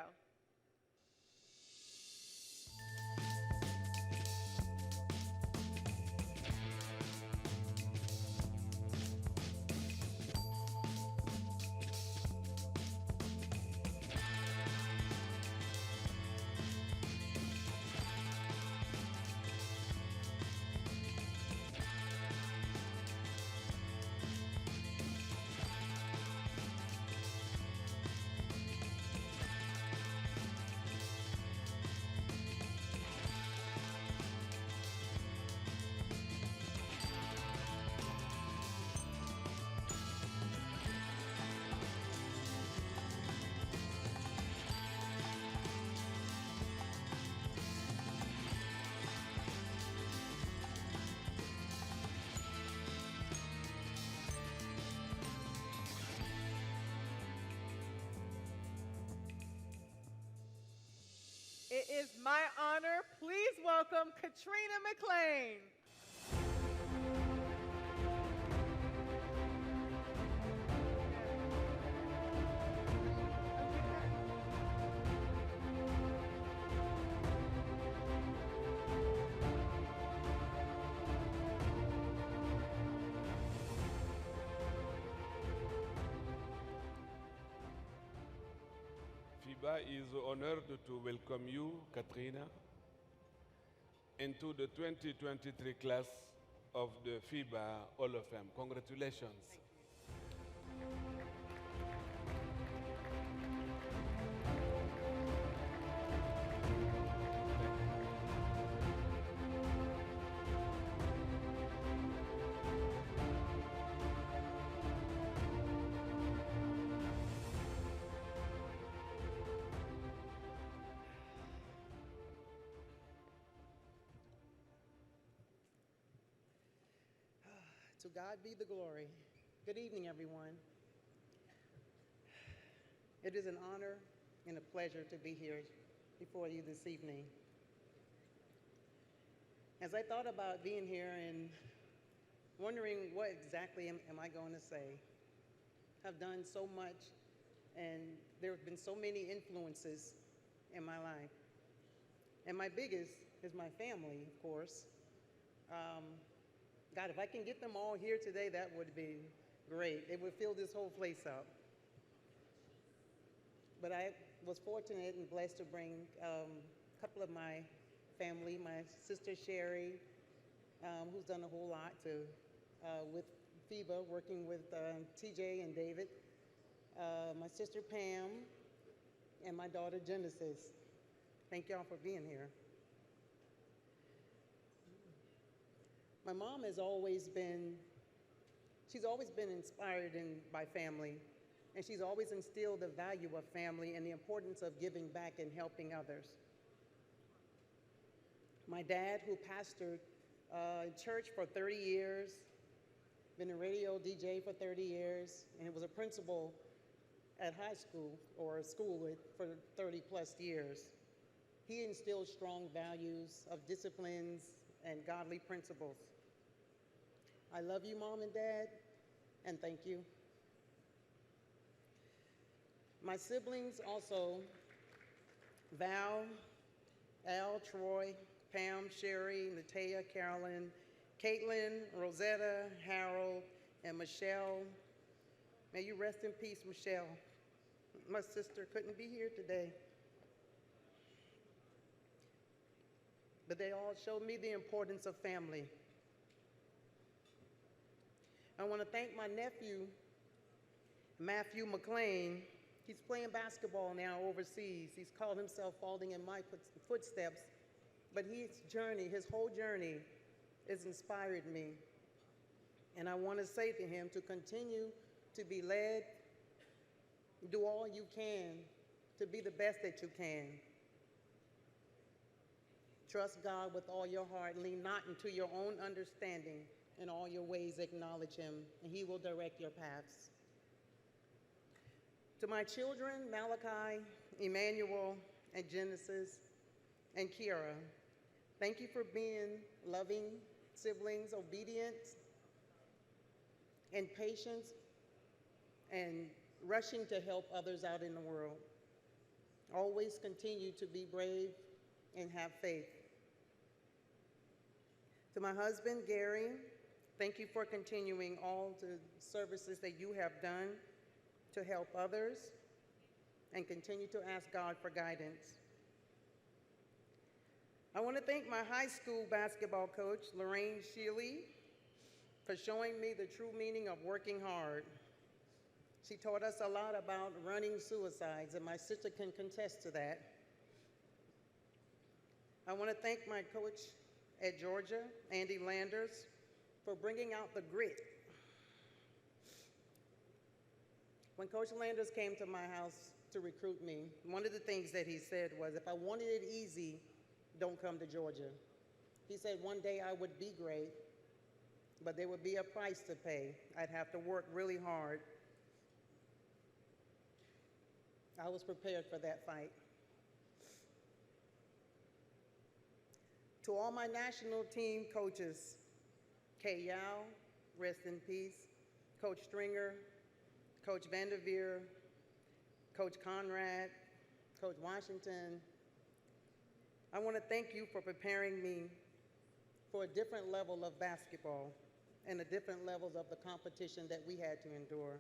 It is my honor. Please welcome Katrina McLean. FIBA is honored to welcome you, Katrina, into the 2023 class of the FIBA Hall of Fame. Congratulations. To God be the glory. Good evening, everyone. It is an honor and a pleasure to be here before you this evening. As I thought about being here and wondering what exactly am I going to say, I've done so much and there have been so many influences in my life. And my biggest is my family, of course. God, if I can get them all here today, that would be great. It would fill this whole place up. But I was fortunate and blessed to bring a couple of my family, my sister Sherry, who's done a whole lot with FIBA, working with TJ and David, my sister Pam, and my daughter Genesis. Thank y'all for being here. My mom has always been, she's always been inspired by family, and she's always instilled the value of family and the importance of giving back and helping others. My dad, who pastored church for 30 years, been a radio DJ for 30 years, and was a principal at high school or a school for 30 plus years. He instilled strong values of disciplines and godly principles. I love you, Mom and Dad, and thank you. My siblings also, Val, Al, Troy, Pam, Sherry, Natea, Carolyn, Caitlin, Rosetta, Harold, and Michelle. May you rest in peace, Michelle. My sister couldn't be here today. But they all showed me the importance of family. I want to thank my nephew, Matthew McLean. He's playing basketball now overseas. He's called himself following in my footsteps, but his whole journey has inspired me. And I want to say to him to continue to be led, do all you can to be the best that you can. Trust God with all your heart, lean not into your own understanding. In all your ways, acknowledge him, and he will direct your paths. To my children, Malachi, Emmanuel, and Genesis, and Kiara, Thank you for being loving siblings, obedient, and patient, and rushing to help others out in the world. Always continue to be brave and have faith. To my husband, Gary, thank you for continuing all the services that you have done to help others, and continue to ask God for guidance. I want to thank my high school basketball coach, Lorraine Shealy, for showing me the true meaning of working hard. She taught us a lot about running suicides, and my sister can contest to that. I want to thank my coach at Georgia, Andy Landers, for bringing out the grit. When Coach Landers came to my house to recruit me, one of the things that he said was, if I wanted it easy, don't come to Georgia. He said one day I would be great, but there would be a price to pay. I'd have to work really hard. I was prepared for that fight. To all my national team coaches, Kay Yao, rest in peace, Coach Stringer, Coach Vanderveer, Coach Conrad, Coach Washington, I want to thank you for preparing me for a different level of basketball and the different levels of the competition that we had to endure.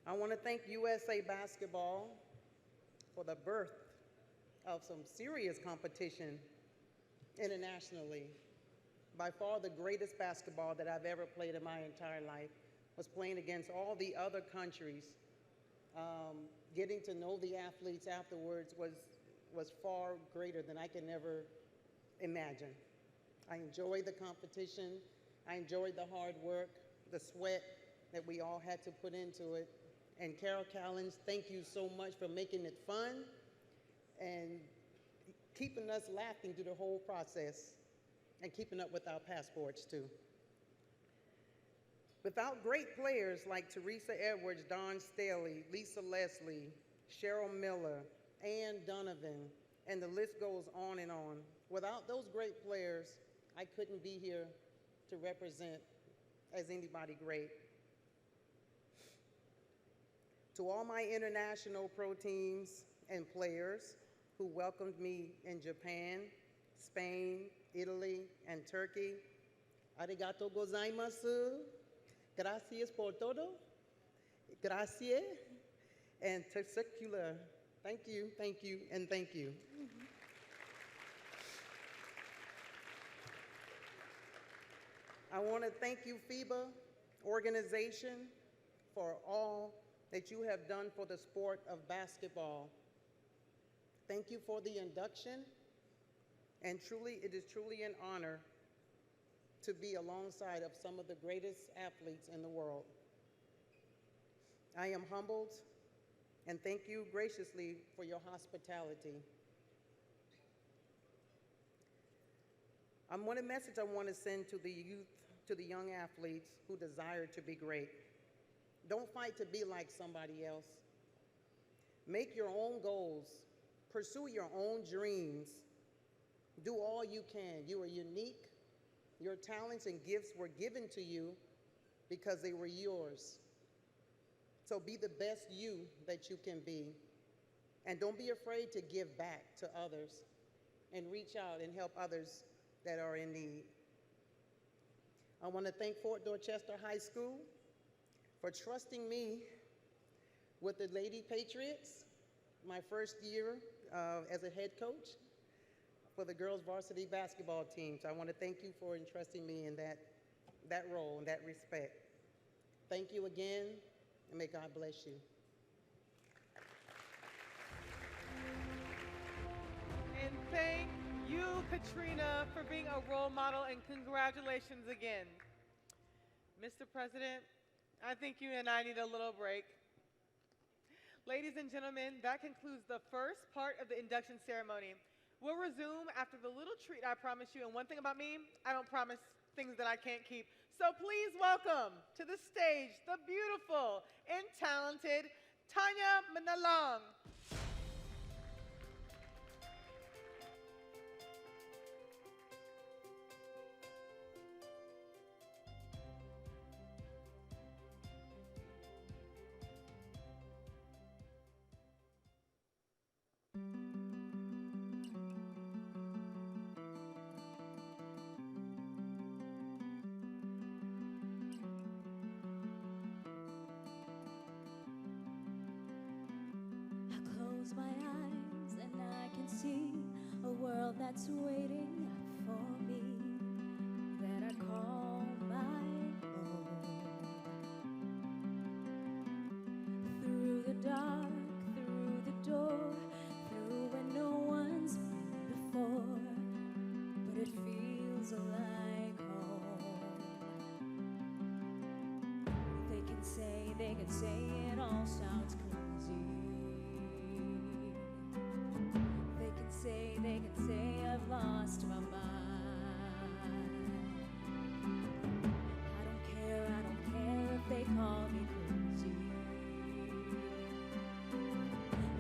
I want to thank USA Basketball for the birth of some serious competition internationally. By far the greatest basketball that I've ever played in my entire life was playing against all the other countries. Getting to know the athletes afterwards was far greater than I can ever imagine. I enjoyed the competition. I enjoyed the hard work, the sweat that we all had to put into it. And Carol Callens, thank you so much for making it fun and keeping us laughing through the whole process and keeping up with our passports too. Without great players like Teresa Edwards, Dawn Staley, Lisa Leslie, Cheryl Miller, Ann Donovan, and the list goes on and on. Without those great players, I couldn't be here to represent as anybody great. To all my international pro teams and players who welcomed me in Japan, Spain, Italy, and Turkey, arigato gozaimasu, gracias por todo, gracias, and teşekkürler. Thank you, and thank you. I want to thank you, FIBA organization, for all that you have done for the sport of basketball. Thank you for the induction, and it is truly an honor to be alongside of some of the greatest athletes in the world. I am humbled, and thank you graciously for your hospitality. One message I want to send to the youth, to the young athletes who desire to be great. Don't fight to be like somebody else. Make your own goals. Pursue your own dreams. Do all you can. You are unique. Your talents and gifts were given to you because they were yours. So be the best you that you can be. And don't be afraid to give back to others and reach out and help others that are in need. I want to thank Fort Dorchester High School for trusting me with the Lady Patriots, my first year as a head coach for the girls varsity basketball team. So I want to thank you for entrusting me in that role and that respect. Thank you again, and may God bless you. And thank you, Katrina, for being a role model, and congratulations again. Mr. President, I think you and I need a little break. Ladies and gentlemen, that concludes the first part of the induction ceremony. We'll resume after the little treat I promised you, and one thing about me, I don't promise things that I can't keep. So please welcome to the stage the beautiful and talented Tanya Manalong. see a world that's waiting for me, that I call my own. Through the dark, through the door, through where no one's been before, but it feels like home. They can say it all sounds crazy. They can say I've lost my mind. I don't care if they call me crazy.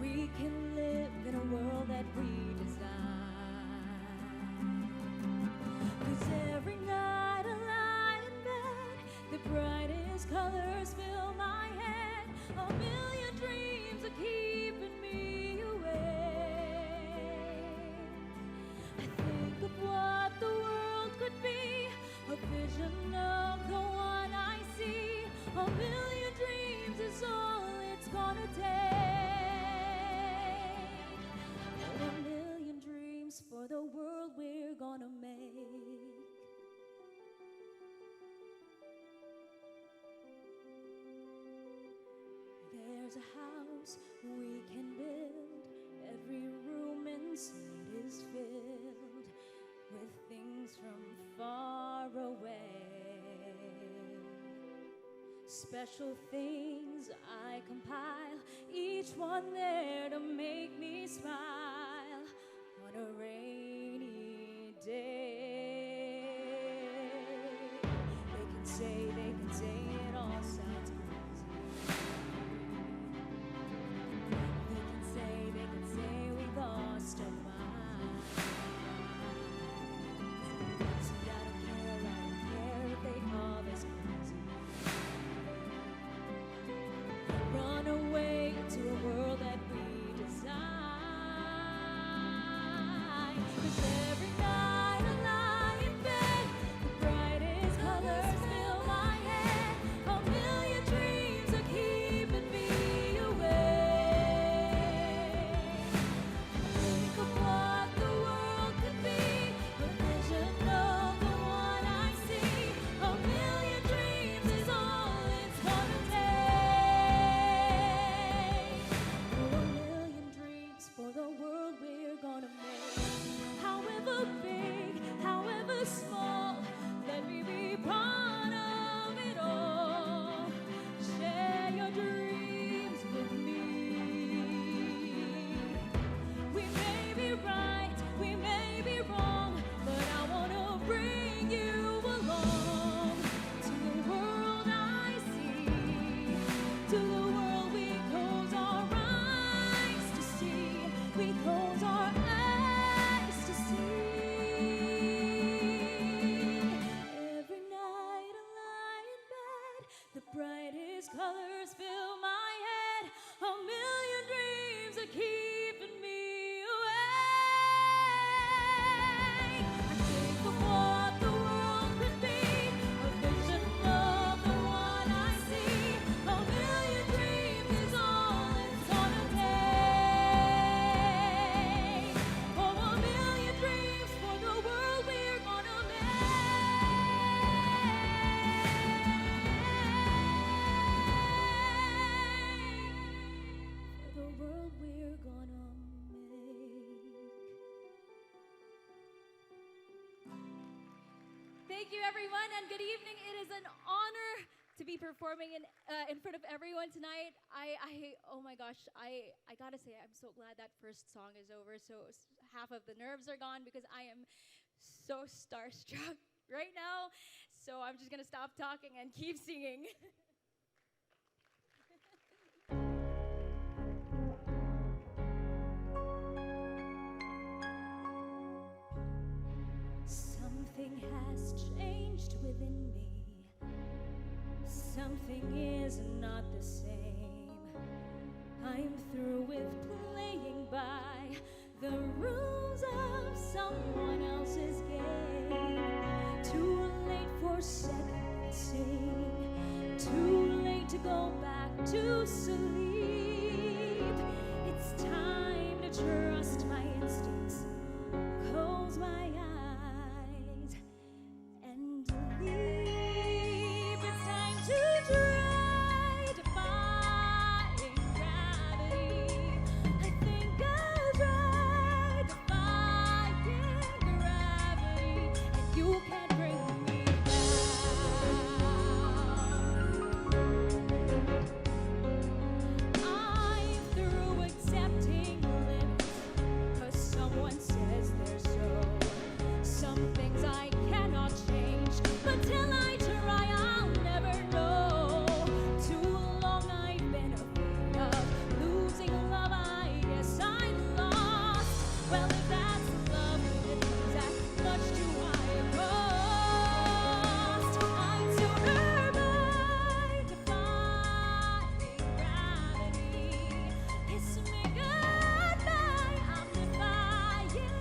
We can live in a world that we design. 'Cause every night I lie in bed, the brightest colors fill my head. A million dreams are keeping me awake. I think of what the world could be, a vision of the one I see. A million dreams is all it's gonna take. Oh, a million dreams for the world we're gonna make. There's a house we can build. Every room inside is filled with things from far away. Special things I compile, each one there to make me smile on a rainy day. They can say it all sounds crazy. They can say we lost our minds. See, I don't care if they call us crazy. Run away to a world that we design. 'Cause every night I lie in bed, the brightest colors fill my head. A million dreams are keeping me awake. Think of what the world could be, a vision of the one I see. A million dreams is all it's gonna take. Oh, a million dreams for the world we're gonna make. However big, however small, let me be part of it all. Share your dreams with me. We may be right, we may be wrong, but I wanna bring you along to the world I see, to the world we close our eyes to see, we close our eyes to see. Every night I lie in bed, the brightest colors fill my head. A million dreams are keeping me awake. I think of what the world could be, a vision of the one I see. A million dreams is all it's gonna take. Oh, a million dreams for the world we're gonna make. For the world we're gonna make. Thank you, everyone, and good evening. It is an honor to be performing in front of everyone tonight. Oh my gosh, I gotta say, I'm so glad that first song is over. So half of the nerves are gone because I am so starstruck right now. So I'm just gonna stop talking and keep singing. Something has changed within me. Something is not the same. I'm through with playing by the rules of someone else's game. Too late for second guessing. Too late to go back to sleep. It's time to trust my instincts, close my eyes, and believe it's time to try defying gravity. I think I'll try defying gravity, and you can't bring me down. I'm through accepting limits, 'cause someone says they're so. Some things I cannot change, but till I try, I'll never know. Too long I've been afraid of losing love. I guess I'm lost. Well, if that's love, it means that much too high a cost. I'd sooner die defying gravity. Kiss me goodbye. I'm defying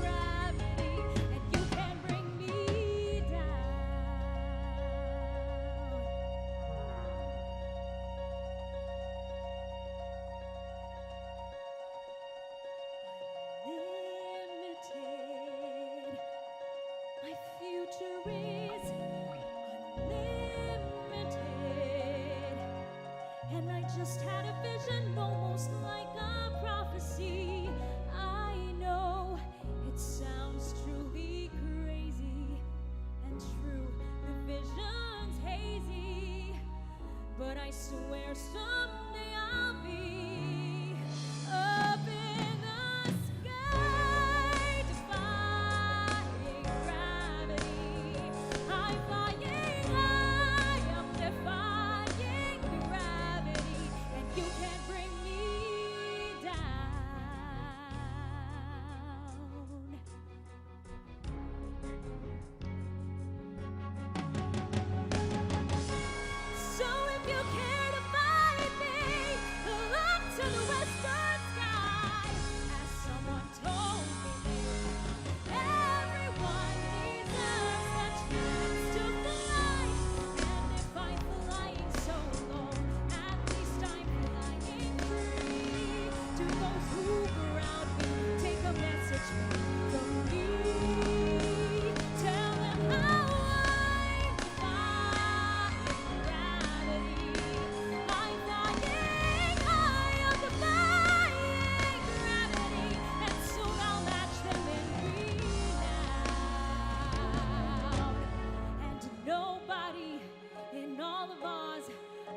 gravity, and you can't bring me down. Unlimited. My future is unlimited. And I just had a vision, almost like a prophecy. I know it sounds truly crazy, and true, the vision's hazy. But I swear someday I'll be up in the sky, defying gravity. I'm flying high, I'm defying gravity, and you can't bring me down. So if you care to find me, look to the western sky. As someone told me, everyone deserves a chance to fly. And if I'm flying so low, at least I'm flying free. To those who ground me, take a message from me. Tell them how I'm defying gravity. I'm flying high, I'm defying gravity, and soon I'll match them in renown. And nobody in all of Oz,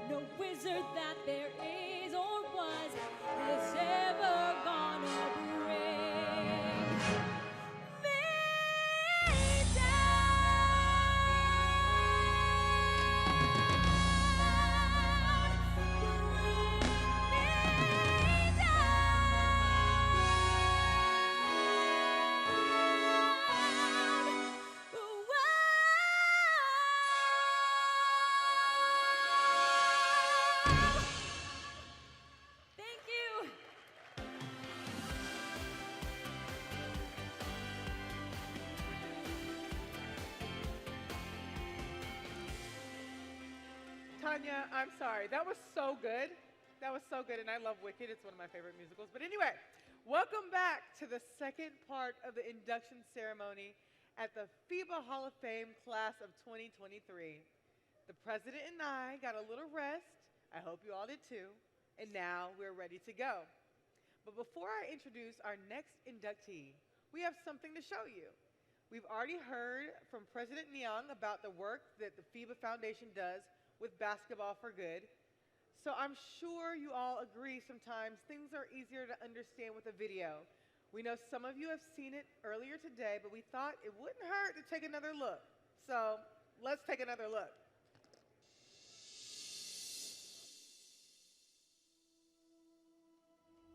no wizard that there is or was, is ever gonna bring me down. Bring me down. Whoa. Thank you. Tanya, I'm sorry. That was so good. That was so good, and I love Wicked. It's one of my favorite musicals. But anyway, welcome back to the second part of the induction ceremony at the FIBA Hall of Fame class of 2023. The president and I got a little rest. I hope you all did too. And now we're ready to go. But before I introduce our next inductee, we have something to show you. We've already heard from President Nyang about the work that the FIBA Foundation does with Basketball for Good. So I'm sure you all agree sometimes things are easier to understand with a video. We know some of you have seen it earlier today, but we thought it wouldn't hurt to take another look. So let's take another look.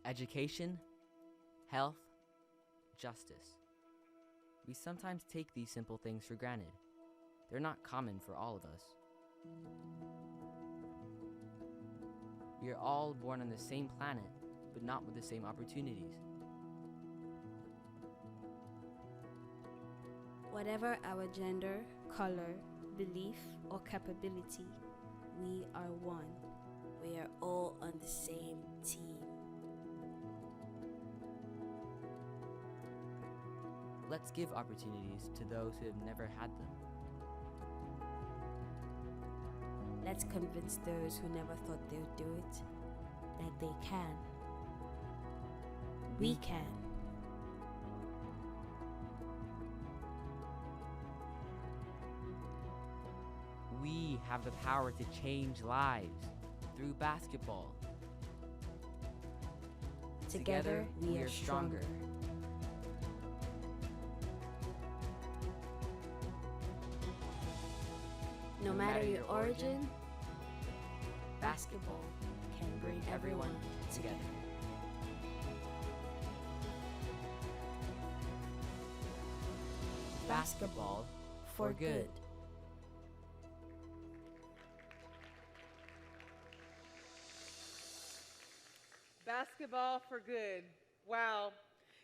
Education, health, justice. We sometimes take these simple things for granted. They're not common for all of us. We are all born on the same planet, but not with the same opportunities. Whatever our gender, color, belief, or capability, we are one. We are all on the same team. Let's give opportunities to those who have never had them. Let's convince those who never thought they would do it that they can. We can. We have the power to change lives through basketball. Together, we are stronger. No matter your origin, basketball can bring everyone together. Basketball for good. Basketball for good. Wow.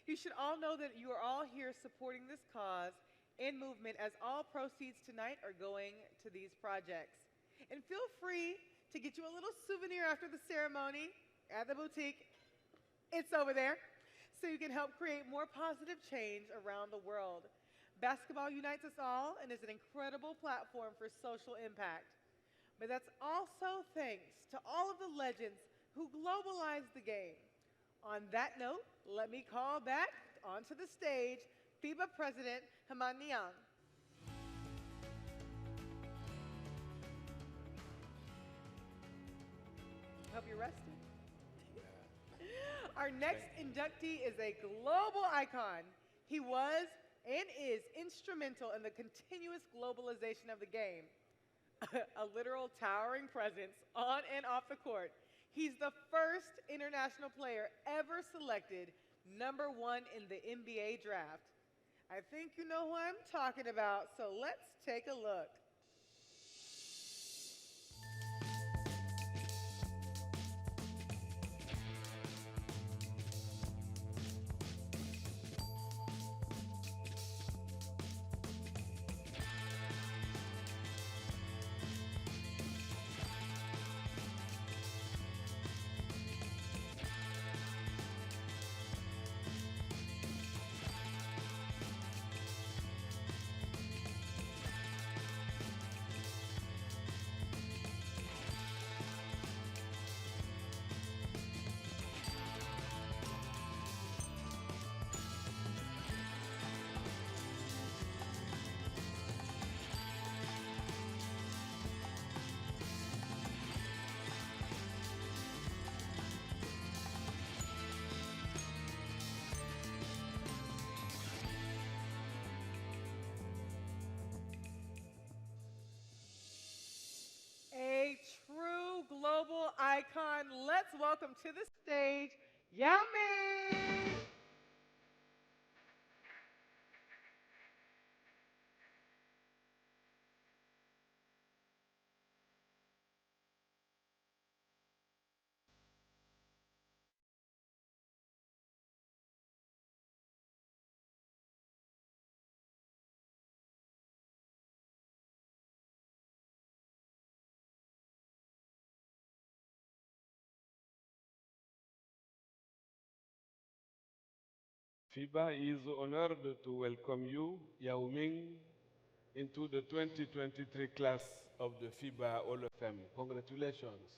You should all know that you are all here supporting this cause and movement, as all proceeds tonight are going to these projects. And feel free to get you a little souvenir after the ceremony at the boutique. It's over there, so you can help create more positive change around the world. Basketball unites us all and is an incredible platform for social impact. But that's also thanks to all of the legends who globalized the game. On that note, let me call back onto the stage FIBA President Haman Niang. Hope you're rested. Our next inductee is a global icon. He was and is instrumental in the continuous globalization of the game. A literal towering presence on and off the court. He's the first international player ever selected #1 in the NBA draft. I think you know who I'm talking about, so let's take a look. A true global icon. Let's welcome to the stage, Yao Ming. FIBA is honored to welcome you, Yao Ming, into the 2023 class of the FIBA Hall of Fame. Congratulations.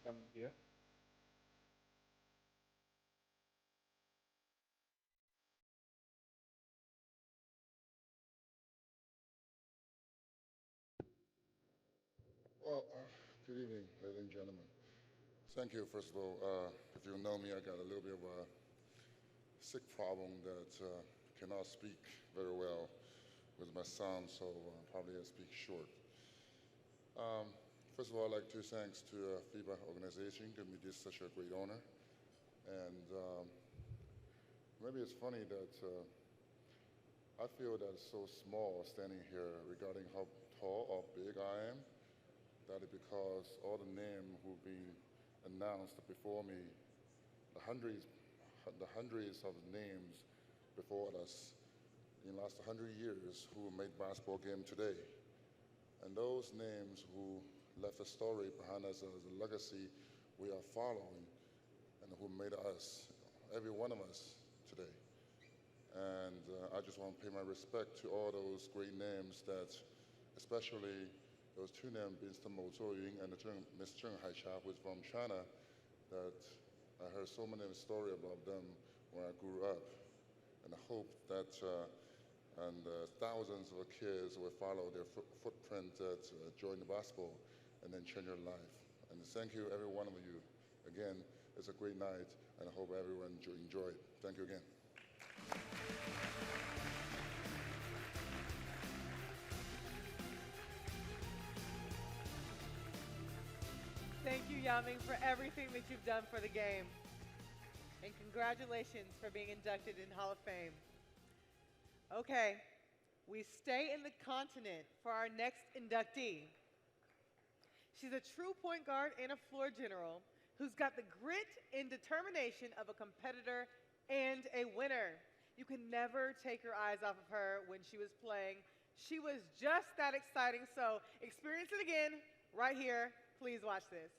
Come here. Well, good evening, ladies and gentlemen. Thank you, first of all. If you know me, I got a little bit of a sick problem that cannot speak very well with my son, so probably I speak short. First of all, I'd like to thanks to FIBA organization, give me this such a great honor. And maybe it's funny that I feel that it's so small standing here regarding how tall or big I am. That is because all the names who've been announced before me, the hundreds of names before us, in the last 100 years who made basketball game today. And those names who left a story behind us as a legacy we are following and who made us, every one of us, today. And I just want to pay my respect to all those great names that, especially those two names, Mr. Mo Zhou-ying and Ms. Zheng Haixia, who is from China, that I heard so many stories about them when I grew up. And I hope that thousands of kids will follow their footprint that join the basketball and then change their life. And thank you, every one of you. Again, it's a great night, and I hope everyone enjoy it. Thank you again. Thank you, Yaming, for everything that you've done for the game. And congratulations for being inducted in Hall of Fame. Okay, we stay in the continent for our next inductee. She's a true point guard and a floor general who's got the grit and determination of a competitor and a winner. You can never take your eyes off of her when she was playing. She was just that exciting, so experience it again right here. Please watch this.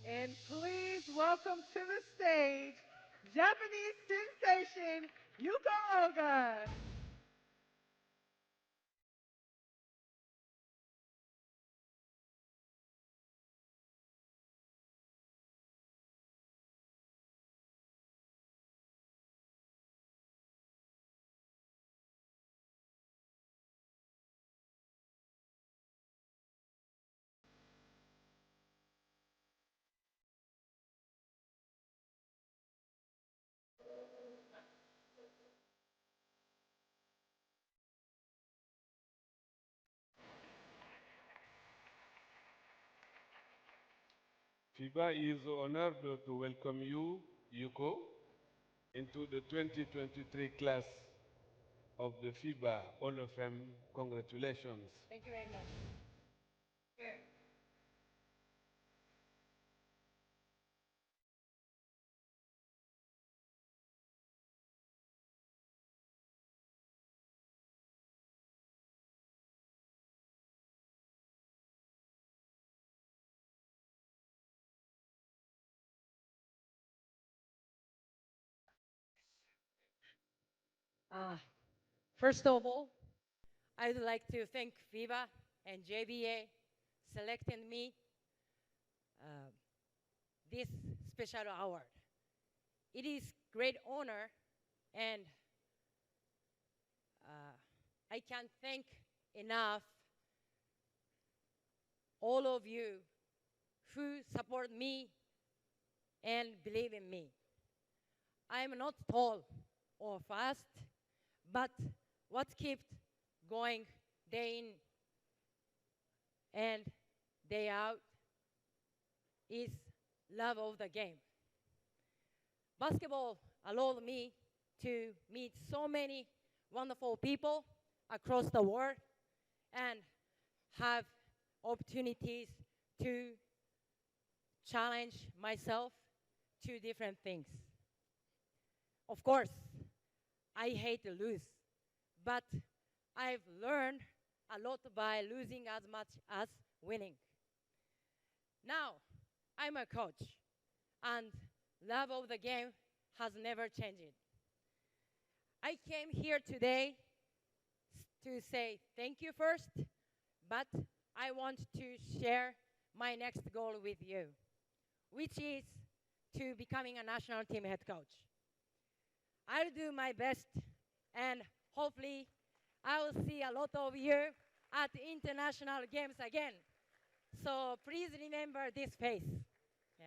And please welcome to the stage, Japanese sensation, Yuko Oga. FIBA is honored to welcome you, Yuko, into the 2023 class of the FIBA Hall of Fame. Congratulations. Thank you very much. First of all, I'd like to thank FIBA and JBA selecting me this special award. It is great honor, and I can't thank enough all of you who support me and believe in me. I am not tall or fast, but what keeps going day in and day out is love of the game. Basketball allowed me to meet so many wonderful people across the world and have opportunities to challenge myself to different things. Of course, I hate to lose, but I've learned a lot by losing as much as winning. Now, I'm a coach, and love of the game has never changed. I came here today to say thank you first, but I want to share my next goal with you, which is to becoming a national team head coach. I'll do my best, and hopefully I will see a lot of you at international games again. So please remember this face. Yeah.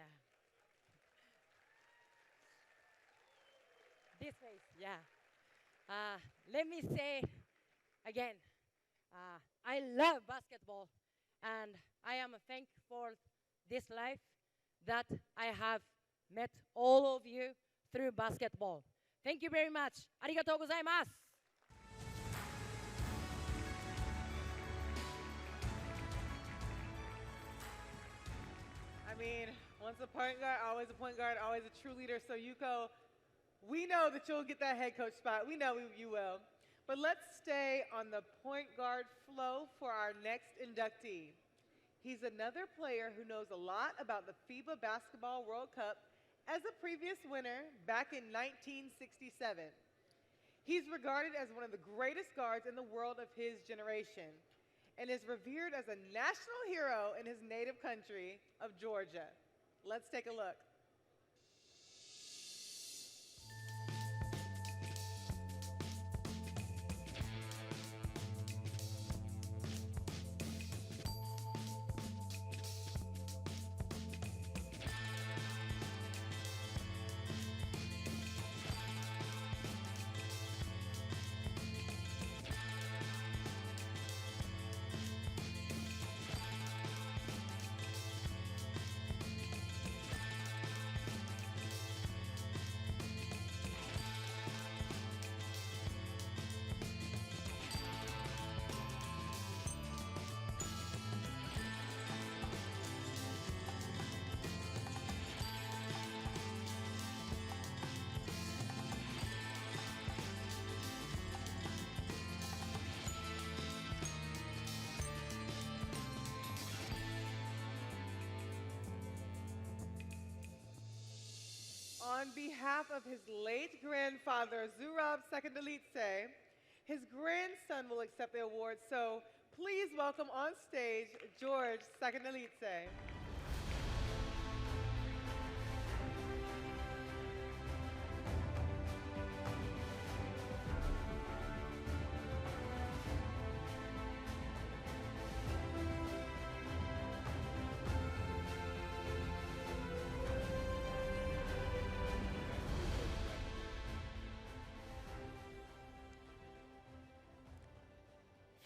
This face, yeah. Let me say again, I love basketball, and I am thankful for this life that I have met all of you through basketball. Thank you very much. ありがとうございます。I mean, once a point guard, always a point guard, always a true leader. So Yuko, we know that you'll get that head coach spot. We know you will. But let's stay on the point guard flow for our next inductee. He's another player who knows a lot about the FIBA Basketball World Cup as a previous winner back in 1967. He's regarded as one of the greatest guards in the world of his generation and is revered as a national hero in his native country of Georgia. Let's take a look. On behalf of his late grandfather, Zurab Sakandalitse, his grandson will accept the award. So please welcome on stage George Sakandalitse.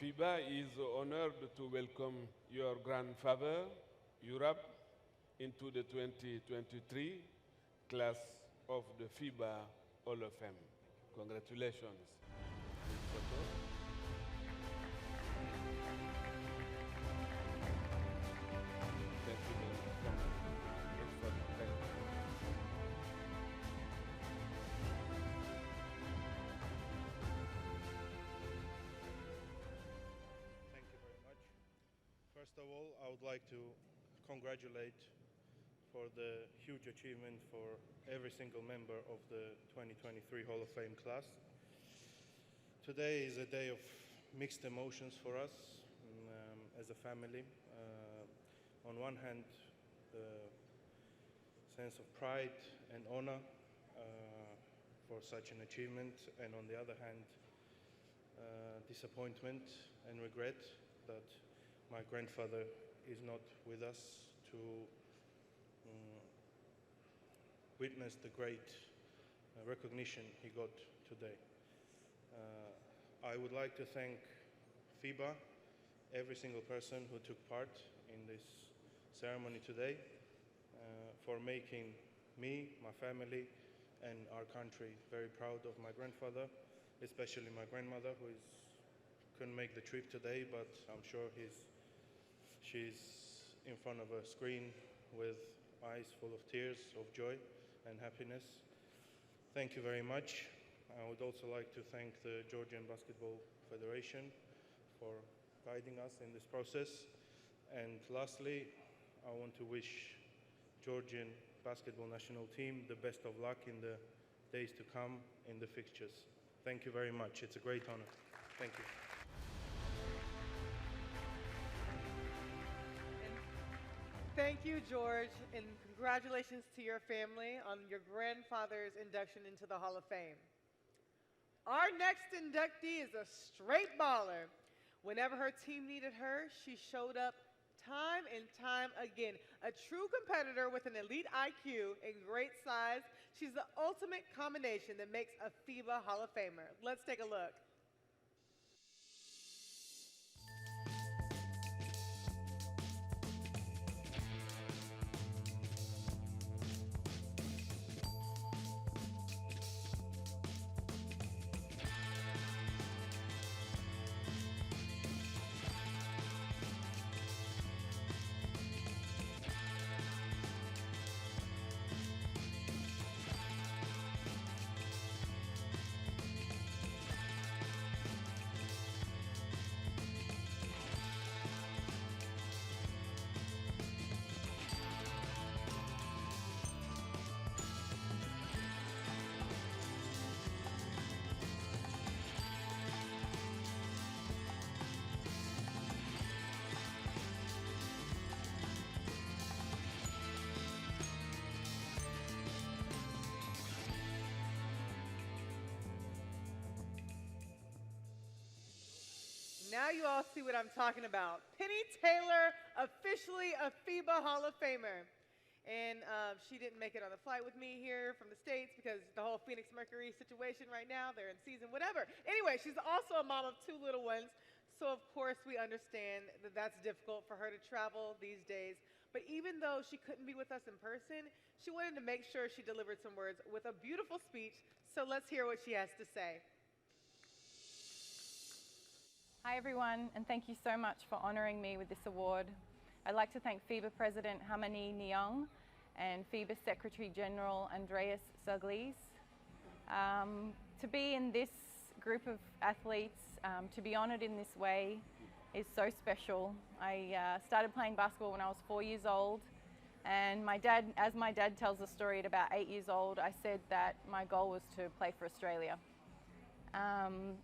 FIBA is honored to welcome your grandfather, Europe, into the 2023 class of the FIBA Hall of Fame. Congratulations. Thank you very much. Thanks for the time. Thank you very much. First of all, I would like to congratulate for the huge achievement for every single member of the 2023 Hall of Fame class. Today is a day of mixed emotions for us as a family. On one hand, the sense of pride and honor for such an achievement, and on the other hand, disappointment and regret that my grandfather is not with us to witness the great recognition he got today. I would like to thank FIBA, every single person who took part in this ceremony today, for making me, my family, and our country very proud of my grandfather, especially my grandmother, who couldn't make the trip today, but I'm sure she's in front of a screen with eyes full of tears of joy and happiness. Thank you very much. I would also like to thank the Georgian Basketball Federation for guiding us in this process. And lastly, I want to wish Georgian basketball national team the best of luck in the days to come in the fixtures. Thank you very much. It's a great honor. Thank you. Thank you, George, and congratulations to your family on your grandfather's induction into the Hall of Fame. Our next inductee is a straight baller. Whenever her team needed her, she showed up time and time again. A true competitor with an elite IQ and great size, she's the ultimate combination that makes a FIBA Hall of Famer. Let's take a look. Now you all see what I'm talking about. Penny Taylor, officially a FIBA Hall of Famer. And she didn't make it on the flight with me here from the States because the whole Phoenix Mercury situation right now, they're in season, whatever. Anyway, she's also a mom of 2 little ones. So of course we understand that that's difficult for her to travel these days. But even though she couldn't be with us in person, she wanted to make sure she delivered some words with a beautiful speech. So let's hear what she has to say. Hi everyone, and thank you so much for honouring me with this award. I'd like to thank FIBA President Hamani Nyong and FIBA Secretary General Andreas Zuglis. To be in this group of athletes, to be honoured in this way is so special. I started playing basketball when I was 4 years old, and as my dad tells the story, at about 8 years old, I said that my goal was to play for Australia.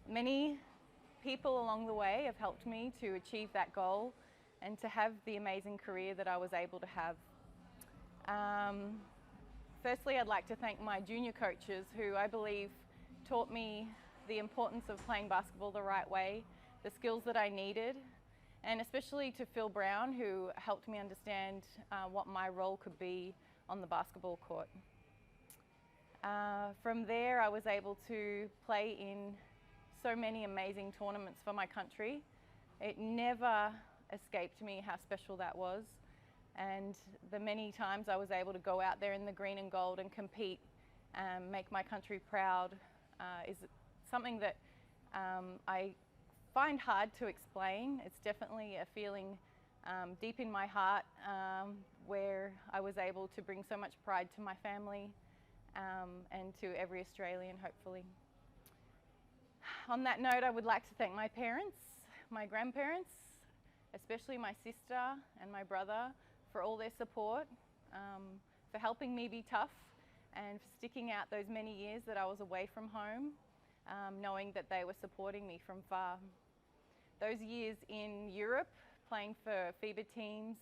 Many people along the way have helped me to achieve that goal and to have the amazing career that I was able to have. Firstly, I'd like to thank my junior coaches who I believe taught me the importance of playing basketball the right way, the skills that I needed, and especially to Phil Brown, who helped me understand what my role could be on the basketball court. From there, I was able to play in so many amazing tournaments for my country. It never escaped me how special that was, and the many times I was able to go out there in the green and gold and compete and make my country proud is something that I find hard to explain. It's definitely a feeling deep in my heart where I was able to bring so much pride to my family and to every Australian, hopefully. On that note, I would like to thank my parents, my grandparents, especially my sister and my brother, for all their support, for helping me be tough and for sticking out those many years that I was away from home, knowing that they were supporting me from far. Those years in Europe, playing for FIBA teams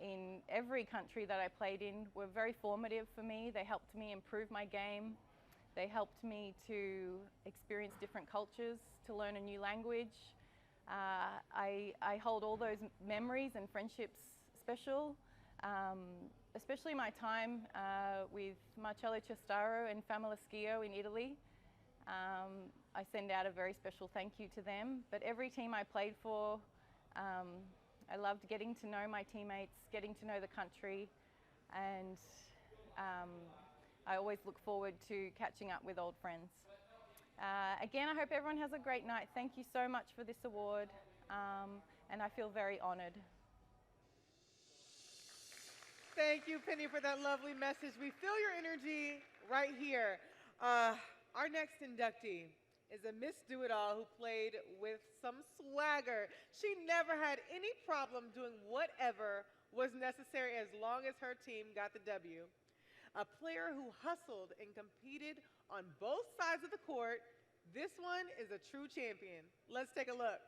in every country that I played in, were very formative for me. They helped me improve my game. They helped me to experience different cultures, to learn a new language. I hold all those memories and friendships special, especially my time with Marcello Cestaro and Famalaschio in Italy. I send out a very special thank you to them. But every team I played for, I loved getting to know my teammates, getting to know the country, and I always look forward to catching up with old friends. Again, I hope everyone has a great night. Thank you so much for this award, and I feel very honoured. Thank you, Penny, for that lovely message. We feel your energy right here. Our next inductee is a Miss Do-It-All who played with some swagger. She never had any problem doing whatever was necessary as long as her team got the W. A player who hustled and competed on both sides of the court. This one is a true champion. Let's take a look.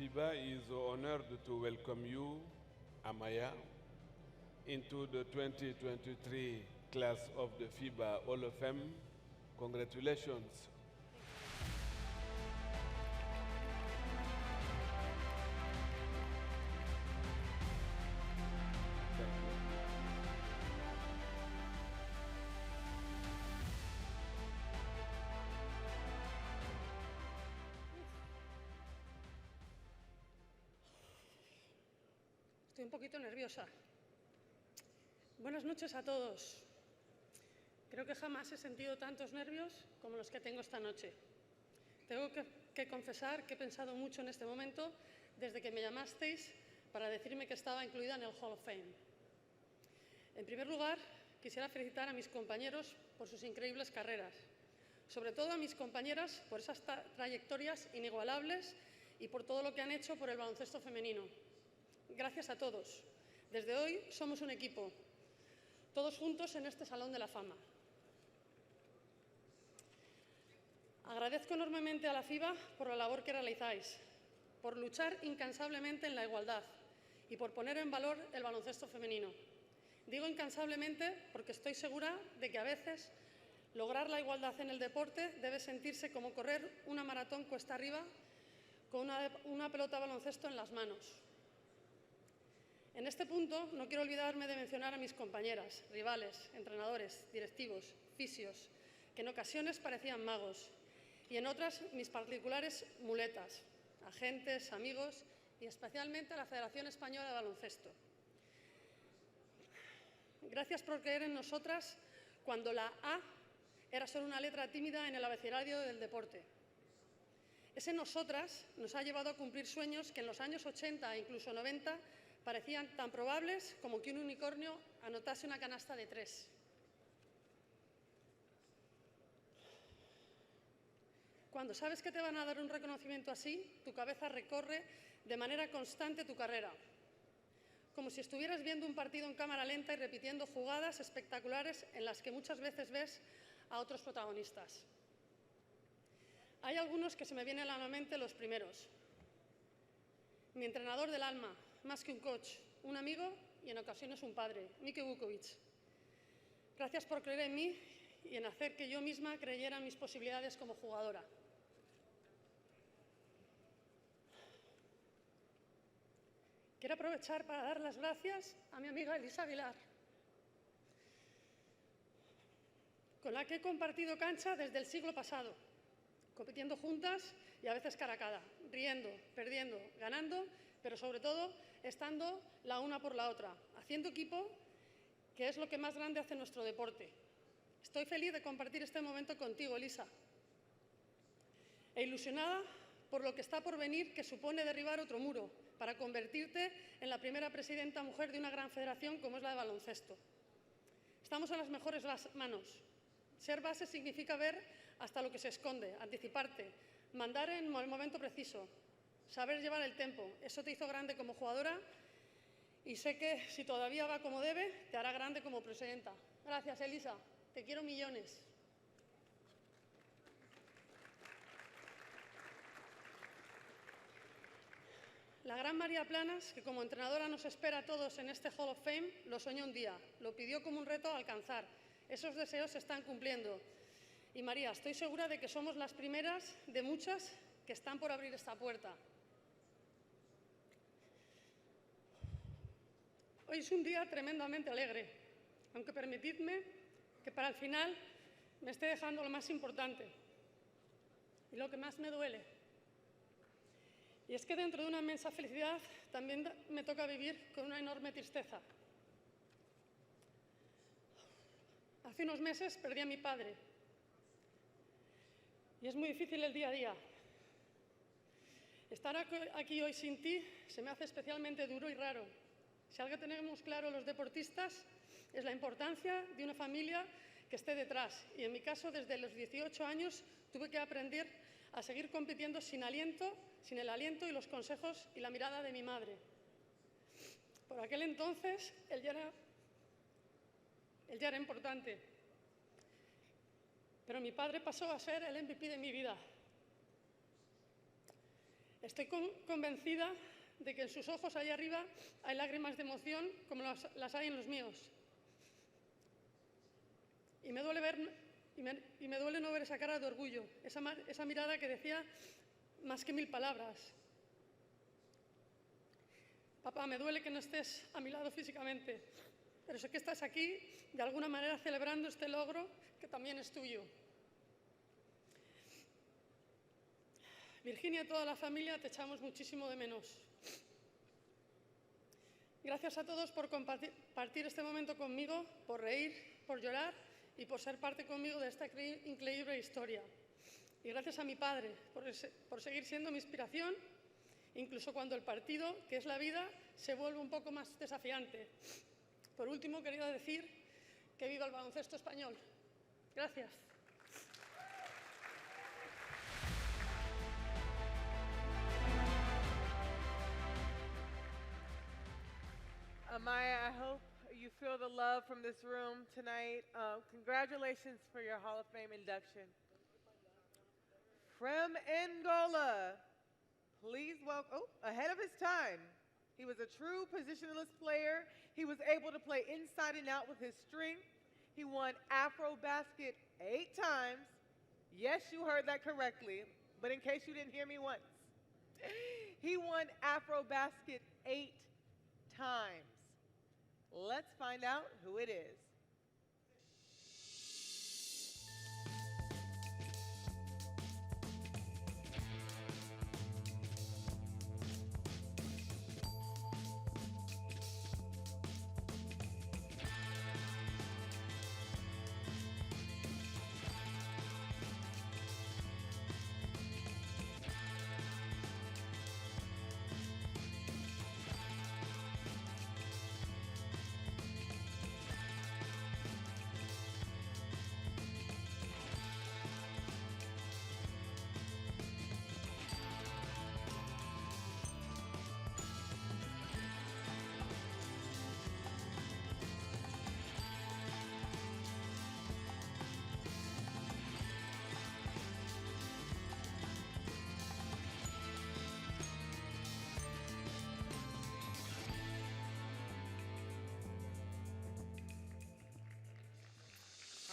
FIBA is honored to welcome you, Amaya, into the 2023 class of the FIBA Hall of Fame. Congratulations. Estoy un poquito nerviosa. Buenas noches a todos. Creo que jamás he sentido tantos nervios como los que tengo esta noche. Tengo que confesar que he pensado mucho en este momento desde que me llamasteis para decirme que estaba incluida en el Hall of Fame. En primer lugar, quisiera felicitar a mis compañeros por sus increíbles carreras, sobre todo a mis compañeras por esas trayectorias inigualables y por todo lo que han hecho por el baloncesto femenino. Gracias a todos. Desde hoy somos un equipo, todos juntos en este Salón de la Fama. Agradezco enormemente a la FIBA por la labor que realizáis, por luchar incansablemente en la igualdad y por poner en valor el baloncesto femenino. Digo incansablemente porque estoy segura de que a veces lograr la igualdad en el deporte debe sentirse como correr una maratón cuesta arriba con una pelota de baloncesto en las manos. En este punto no quiero olvidarme de mencionar a mis compañeras, rivales, entrenadores, directivos, fisios, que en ocasiones parecían magos y en otras mis particulares muletas, agentes, amigos y especialmente a la Federación Española de Baloncesto. Gracias por creer en nosotras cuando la A era solo una letra tímida en el abecedario del deporte. Ese nosotras nos ha llevado a cumplir sueños que en los años 80 e incluso 90 parecían tan probables como que un unicornio anotase una canasta de 3. Cuando sabes que te van a dar un reconocimiento así, tu cabeza recorre de manera constante tu carrera, como si estuvieras viendo un partido en cámara lenta y repitiendo jugadas espectaculares en las que muchas veces ves a otros protagonistas. Hay algunos que se me vienen a la mente los primeros. Mi entrenador del alma, más que un coach, un amigo y en ocasiones un padre, Mike Vukovic. Gracias por creer en mí y en hacer que yo misma creyera en mis posibilidades como jugadora. Quiero aprovechar para dar las gracias a mi amiga Elisa Aguilar, con la que he compartido cancha desde el siglo pasado, compitiendo juntas y a veces cara a cara, riendo, perdiendo, ganando, pero sobre todo estando la una por la otra, haciendo equipo, que es lo que más grande hace nuestro deporte. Estoy feliz de compartir este momento contigo, Elisa, e ilusionada por lo que está por venir, que supone derribar otro muro, para convertirte en la primera presidenta mujer de una gran federación como es la de baloncesto. Estamos en las mejores manos. Ser base significa ver hasta lo que se esconde, anticiparte, mandar en el momento preciso, saber llevar el tempo. Eso te hizo grande como jugadora y sé que si todavía va como debe, te hará grande como presidenta. Gracias, Elisa. Te quiero millones. La gran María Planas, que como entrenadora nos espera a todos en este Hall of Fame, lo soñó un día, lo pidió como un reto a alcanzar. Esos deseos se están cumpliendo. Y María, estoy segura de que somos las primeras de muchas que están por abrir esta puerta. Hoy es un día tremendamente alegre, aunque permitidme que para el final me esté dejando lo más importante y lo que más me duele. Y es que dentro de una inmensa felicidad también me toca vivir con una enorme tristeza. Hace unos meses perdí a mi padre y es muy difícil el día a día. Estar aquí hoy sin ti se me hace especialmente duro y raro. Si algo tenemos claro los deportistas es la importancia de una familia que esté detrás. Y en mi caso, desde los 18 años, tuve que aprender a seguir compitiendo sin el aliento y los consejos y la mirada de mi madre. Por aquel entonces, él ya era importante. Pero mi padre pasó a ser el MVP de mi vida. Estoy convencida de que en sus ojos allá arriba hay lágrimas de emoción como las hay en los míos. Y me duele no ver esa cara de orgullo, esa mirada que decía más que 1000 palabras. Papá, me duele que no estés a mi lado físicamente, pero sé que estás aquí de alguna manera celebrando este logro que también es tuyo. Virginia y toda la familia te echamos muchísimo de menos. Gracias a todos por compartir este momento conmigo, por reír, por llorar y por ser parte conmigo de esta increíble historia. Y gracias a mi padre por seguir siendo mi inspiración, incluso cuando el partido, que es la vida, se vuelve un poco más desafiante. Por último, quería decir que viva el baloncesto español. Gracias. Amaya, I hope you feel the love from this room tonight. Congratulations for your Hall of Fame induction. From Angola, please welcome, ahead of his time. He was a true positionless player. He was able to play inside and out with his strength. He won Afro Basket 8 times. Yes, you heard that correctly, but in case you didn't hear me once. He won Afro Basket 8 times. Let's find out who it is.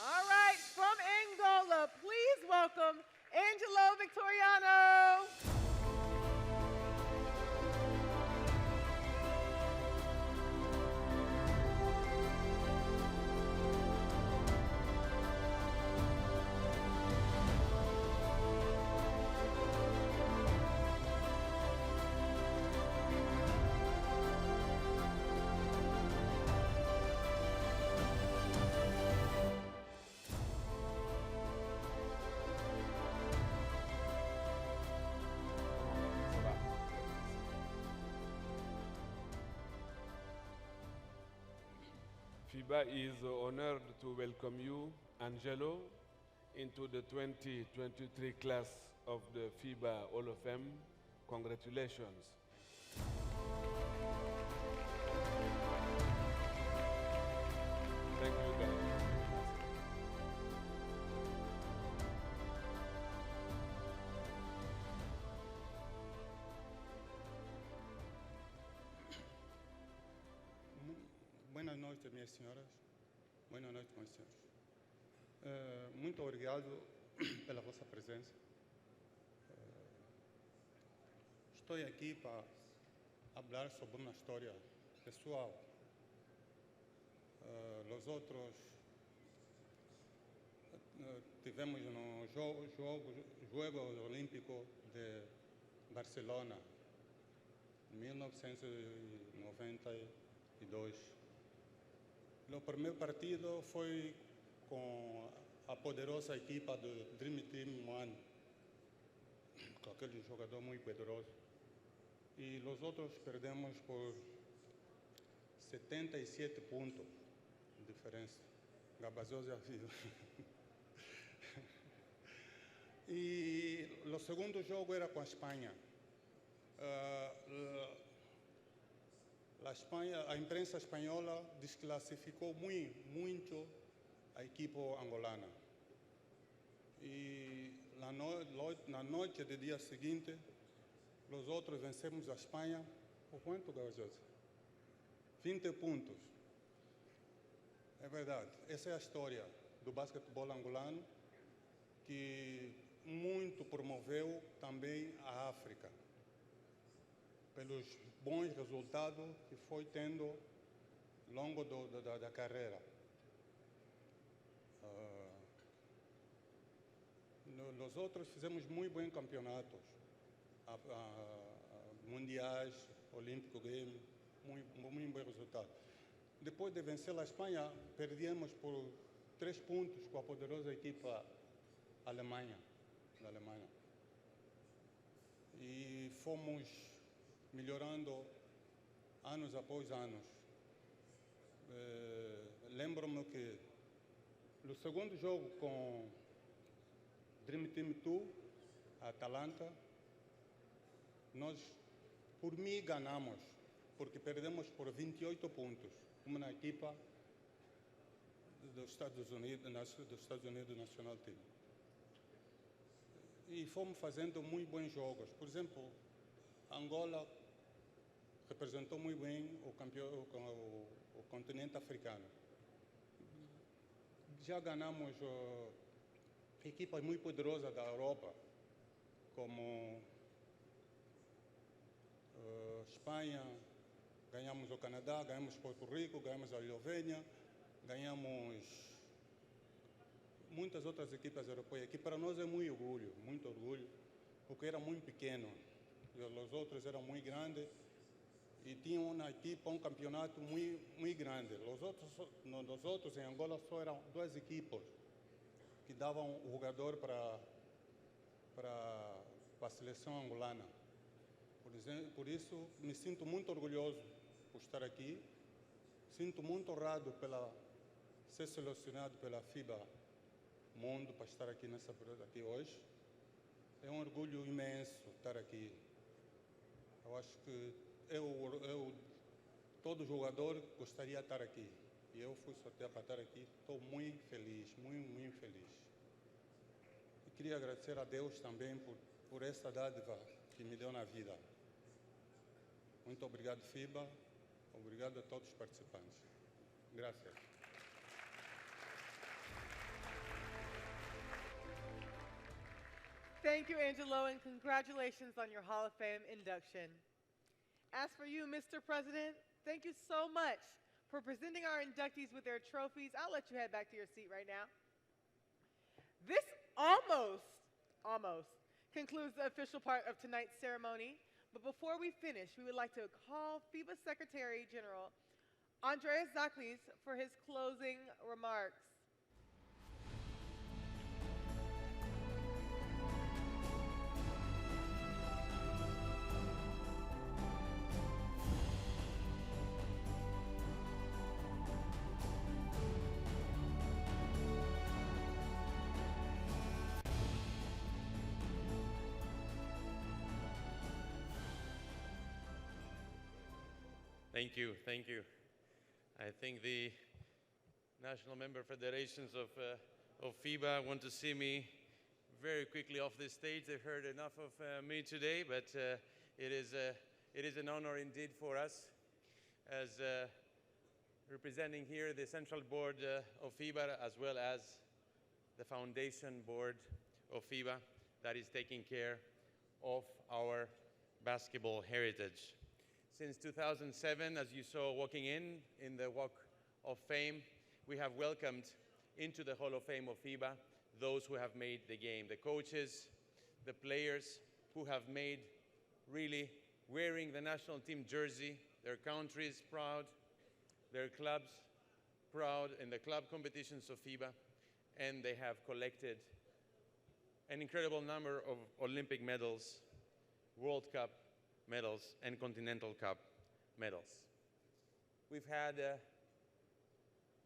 All right, from Angola, please welcome Angelo Victoriano. FIBA is honored to welcome you, Angelo, into the 2023 class of the FIBA Hall of Fame. Congratulations. Thank you, guys. Buenas noites, minhas senhoras. Boas noites, meus senhores. Muito obrigado pela vossa presença. Estou aqui para falar sobre uma história pessoal. Nós outros tivemos no Jogo Olímpico de Barcelona, em 1992. O primeiro partido foi com a poderosa equipa do Dream Team One, com aquele jogador muito poderoso. E nós outros perdemos por 77 pontos de diferença. Gabazoso vivo. E o segundo jogo era com a Espanha. A imprensa espanhola desclassificou muito a equipe angolana. E na noite do dia seguinte, Los otros vencemos a Espanha, ¿por cuánto, caballeros? 20 pontos. É verdade, essa é a história do basquetebol angolano, que muito promoveu também a África, pelos bons resultados que foi tendo ao longo da carreira. Nós outros fizemos muito bons campeonatos, mundiais, Olímpico Game, muito bom resultado. Depois de vencer a Espanha, perdemos por 3 pontos com a poderosa equipa da Alemanha. E fomos melhorando anos após anos. Lembro-me que no segundo jogo com Dream Team 2, a Atalanta, nós, por mim, ganhamos, porque perdemos por 28 pontos, como na equipa dos Estados Unidos National Team. E fomos fazendo muito bons jogos. Por exemplo, Angola representou muito bem o continente africano. Já ganhamos equipas muito poderosas da Europa, como Espanha, ganhamos o Canadá, ganhamos Porto Rico, ganhamos a Eslovênia, ganhamos muitas outras equipas europeias, que para nós é muito orgulho, porque era muito pequeno. E os outros eram muito grandes e tinham uma equipa, um campeonato muito grande. Os outros em Angola só eram 2 equipes que davam o jogador para a seleção angolana. Por isso, me sinto muito orgulhoso por estar aqui. Sinto muito honrado ser selecionado pela FIBA Mundo para estar aqui aqui hoje. É um orgulho imenso estar aqui. Eu acho que todo jogador gostaria de estar aqui. E eu fui sorteado para estar aqui. Estou muito feliz, muito feliz. E queria agradecer a Deus também por essa dádiva que me deu na vida. Muito obrigado, FIBA. Obrigado a todos os participantes. Graças. Thank you, Angelo, and congratulations on your Hall of Fame induction. As for you, Mr. President, thank you so much for presenting our inductees with their trophies. I'll let you head back to your seat right now. This almost concludes the official part of tonight's ceremony. But before we finish, we would like to call FIBA Secretary General Andreas Zaklis for his closing remarks. Thank you. I think the national member federations of FIBA want to see me very quickly off this stage. They've heard enough of me today, but it is an honor indeed for us as representing here the Central Board of FIBA as well as the Foundation Board of FIBA that is taking care of our basketball heritage. Since 2007, as you saw walking in the Walk of Fame, we have welcomed into the Hall of Fame of FIBA those who have made the game, the coaches, the players who have made really wearing the national team jersey, their countries proud, their clubs proud in the club competitions of FIBA, and they have collected an incredible number of Olympic medals, World Cup medals, and Continental Cup medals. We've had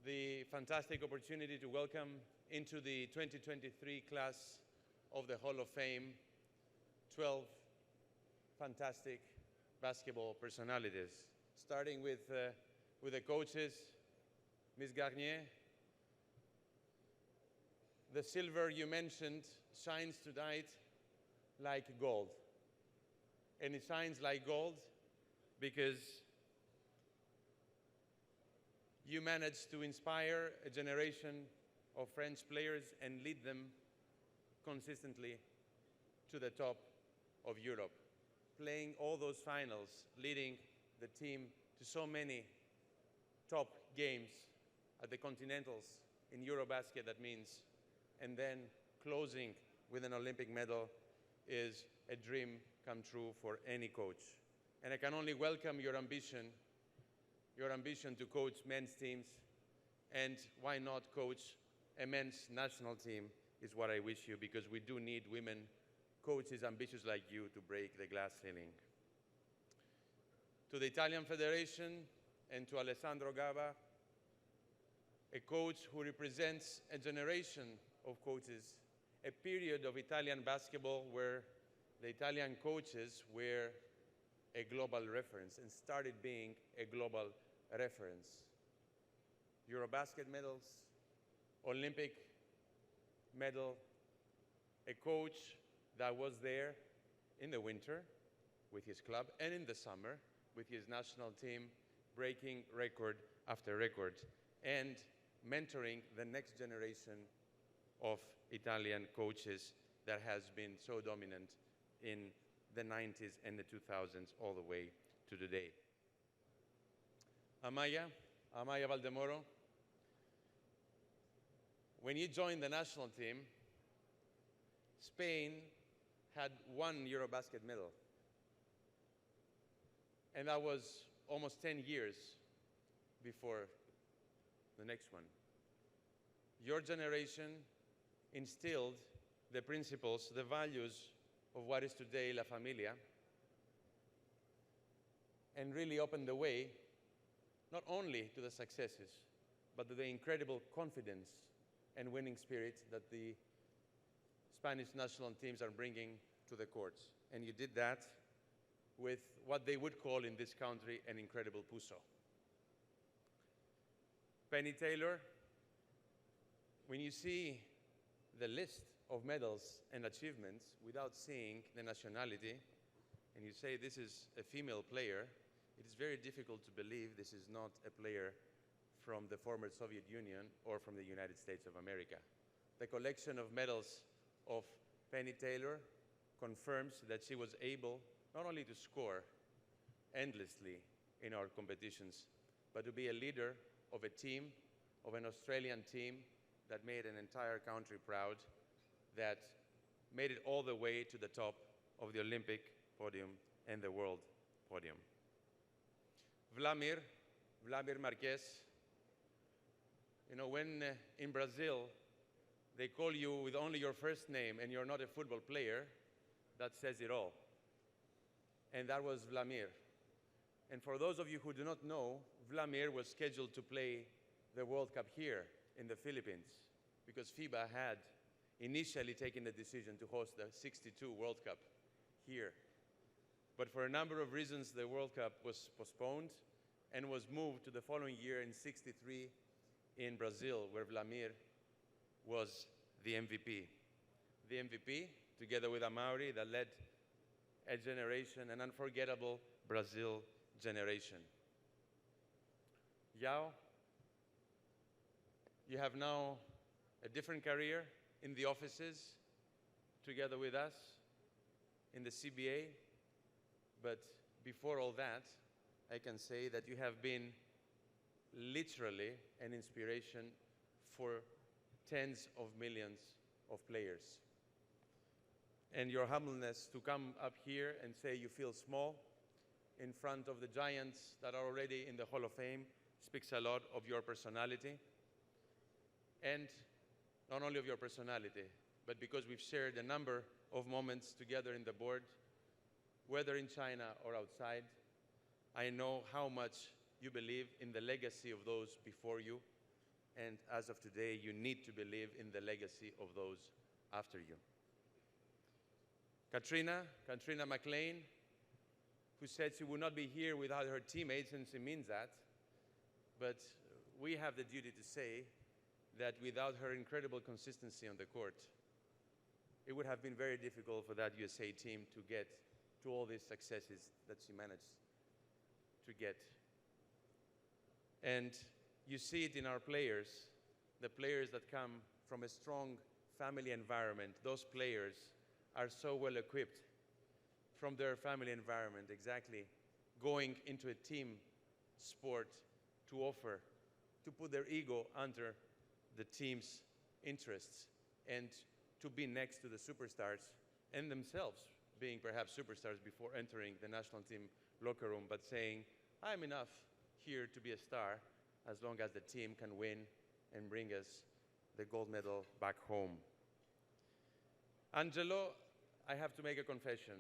the fantastic opportunity to welcome into the 2023 class of the Hall of Fame 12 fantastic basketball personalities, starting with the coaches. Ms. Garnier, the silver you mentioned shines tonight like gold. and it shines like gold because you managed to inspire a generation of French players and lead them consistently to the top of Europe, playing all those finals, leading the team to so many top games at the Continentals in Eurobasket, that means, and then closing with an Olympic medal is a dream come true for any coach. And I can only welcome your ambition to coach men's teams, and why not coach a men's national team is what I wish you, because we do need women coaches ambitious like you to break the glass ceiling. To the Italian Federation and to Alessandro Gava, a coach who represents a generation of coaches, a period of Italian basketball where the Italian coaches were a global reference and started being a global reference. Eurobasket medals, Olympic medal, a coach that was there in the winter with his club and in the summer with his national team, breaking record after record and mentoring the next generation of Italian coaches that has been so dominant in the 90s and the 2000s all the way to today. Amaya Valdemoro, when you joined the national team, Spain had one Eurobasket medal. And that was almost 10 years before the next one. Your generation instilled the principles, the values of what is today La Familia, and really opened the way not only to the successes, but to the incredible confidence and winning spirit that the Spanish national teams are bringing to the courts. And you did that with what they would call in this country an incredible puso. Penny Taylor, when you see the list of medals and achievements without seeing the nationality, and you say this is a female player, it is very difficult to believe this is not a player from the former Soviet Union or from the United States of America. The collection of medals of Penny Taylor confirms that she was able not only to score endlessly in our competitions, but to be a leader of a team, of an Australian team that made an entire country proud, that made it all the way to the top of the Olympic podium and the world podium. Vladimir Marquez, you know, when in Brazil they call you with only your first name and you're not a football player, that says it all. And that was Vladimir. And for those of you who do not know, Vladimir was scheduled to play the World Cup here in the Philippines because FIBA had initially taken the decision to host the '62 World Cup here. But for a number of reasons, the World Cup was postponed and was moved to the following year in '63 in Brazil, where Vladimir was the MVP. The MVP, together with Amaury, that led a generation, an unforgettable Brazil generation. Yao, you have now a different career in the offices, together with us, in the CBA. But before all that, I can say that you have been literally an inspiration for tens of millions of players. And your humbleness to come up here and say you feel small in front of the giants that are already in the Hall of Fame speaks a lot of your personality. And not only of your personality, but because we've shared a number of moments together in the board, whether in China or outside, I know how much you believe in the legacy of those before you. And as of today, you need to believe in the legacy of those after you. Katrina McLean, who said she would not be here without her teammates, and she means that. But we have the duty to say that without her incredible consistency on the court, it would have been very difficult for that USA team to get to all these successes that she managed to get. And you see it in our players, the players that come from a strong family environment. Those players are so well equipped from their family environment, exactly, going into a team sport to offer, to put their ego under the team's interests and to be next to the superstars and themselves being perhaps superstars before entering the national team locker room, but saying, I'm enough here to be a star as long as the team can win and bring us the gold medal back home. Angelo, I have to make a confession.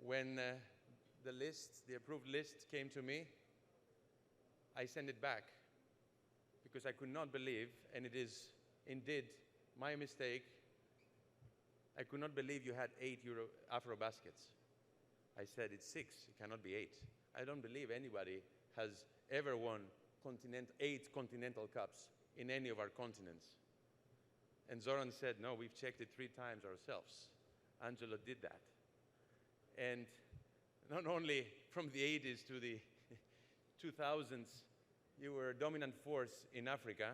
When the approved list came to me, I sent it back because I could not believe, and it is indeed my mistake, I could not believe you had 8 Afro baskets. I said, it's 6, it cannot be 8. I don't believe anybody has ever won 8 continental cups in any of our continents. And Zoran said, no, we've checked it 3 times ourselves. Angelo did that. And not only from the 80s to the 2000s, you were a dominant force in Africa,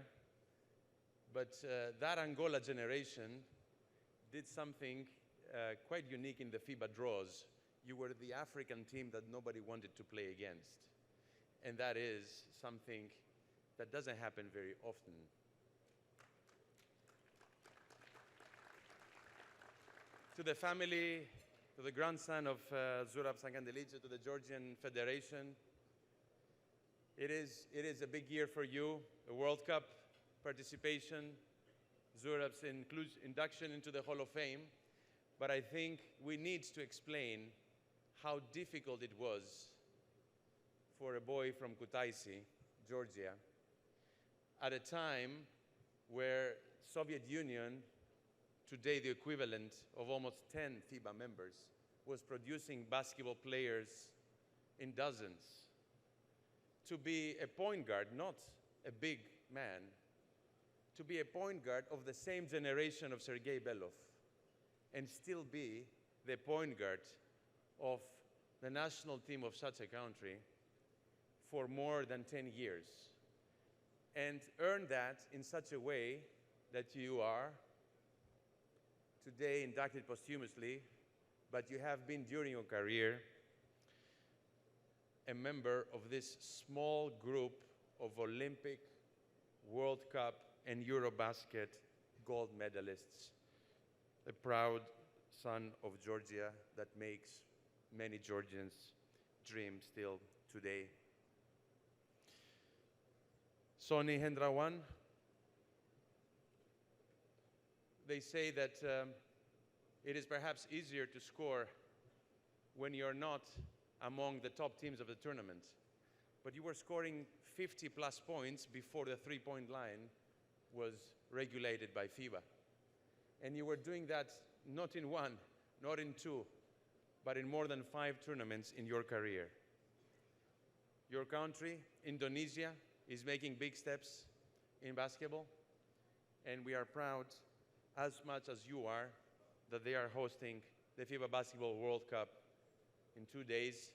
but that Angola generation did something quite unique in the FIBA draws. You were the African team that nobody wanted to play against. And that is something that doesn't happen very often. To the family, to the grandson of Zurab Sangandelice, to the Georgian Federation, it is a big year for you, a World Cup participation, Zurab's induction into the Hall of Fame. But I think we need to explain how difficult it was for a boy from Kutaisi, Georgia, at a time where Soviet Union, today the equivalent of almost 10 FIBA members, was producing basketball players in dozens. To be a point guard, not a big man, to be a point guard of the same generation of Sergei Belov and still be the point guard of the national team of such a country for more than 10 years and earn that in such a way that you are today inducted posthumously, but you have been during your career a member of this small group of Olympic, World Cup, and Eurobasket gold medalists, a proud son of Georgia that makes many Georgians dream still today. Soni Hendrawan, they say that it is perhaps easier to score when you're not among the top teams of the tournament. But you were scoring 50-plus points before the three-point line was regulated by FIBA. And you were doing that not in 1, not in 2, but in more than 5 tournaments in your career. Your country, Indonesia, is making big steps in basketball, and we are proud, as much as you are, that they are hosting the FIBA Basketball World Cup in 2 days,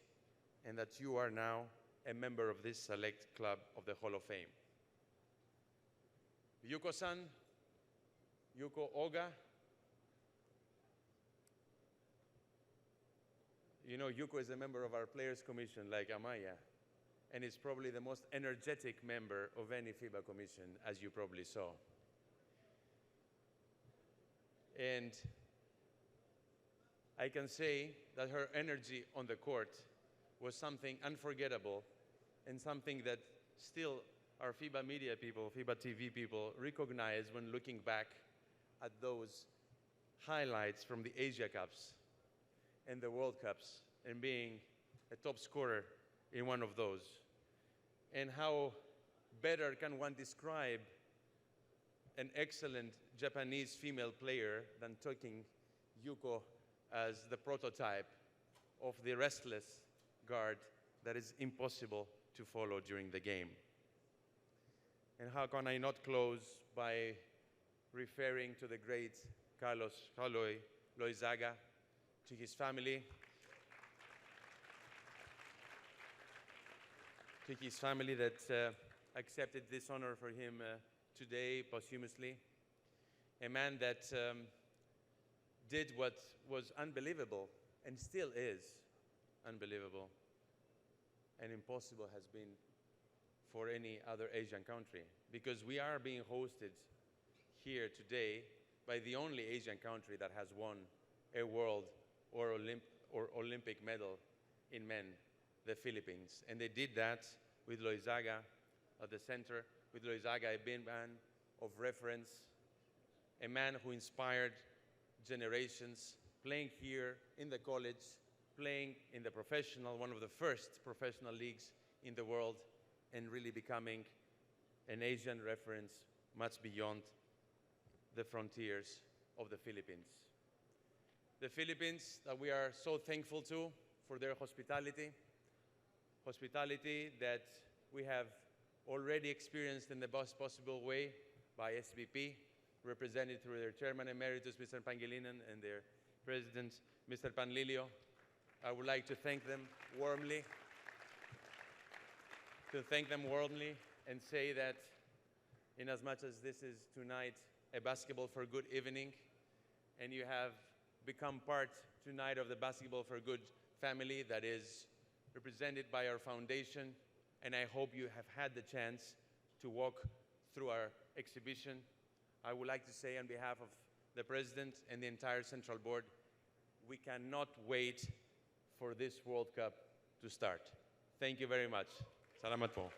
and that you are now a member of this select club of the Hall of Fame. Yuko-san, Yuko Oga, you know, Yuko is a member of our Players Commission like Amaya, and is probably the most energetic member of any FIBA commission, as you probably saw. And I can say that her energy on the court was something unforgettable and something that still our FIBA media people, FIBA TV people recognize when looking back at those highlights from the Asia Cups and the World Cups and being a top scorer in one of those. And how better can one describe an excellent Japanese female player than taking Yuko as the prototype of the restless guard that is impossible to follow during the game. And how can I not close by referring to the great Carlos Loizaga, to his family, that accepted this honor for him today posthumously. A man that did what was unbelievable and still is unbelievable and impossible has been for any other Asian country, because we are being hosted here today by the only Asian country that has won a world or Olympic medal in men, the Philippines. And they did that with Loizaga at the center, with Loizaga, a big man of reference, a man who inspired generations, playing here in the college, playing in the professional, one of the first professional leagues in the world, and really becoming an Asian reference much beyond the frontiers of the Philippines. The Philippines that we are so thankful to for their hospitality that we have already experienced in the best possible way by SVP, represented through their Chairman Emeritus, Mr. Pangilinan, and their President, Mr. Panlilio. I would like to thank them warmly, and say that in as much as this is tonight a Basketball for Good evening, and you have become part tonight of the Basketball for Good family that is represented by our foundation, and I hope you have had the chance to walk through our exhibition. I would like to say on behalf of the President and the entire Central Board, we cannot wait for this World Cup to start. Thank you very much. Salamat po.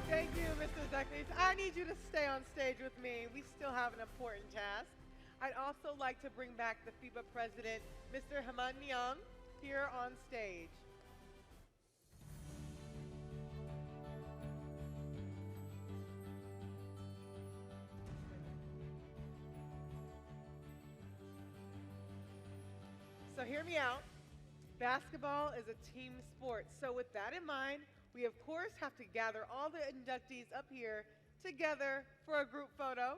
Thank you, Mr. Zeknis. I need you to stay on stage with me. We still have an important task. I'd also like to bring back the FIBA president, Mr. Haman Myung, here on stage. So hear me out. Basketball is a team sport. So with that in mind, we of course have to gather all the inductees up here together for a group photo.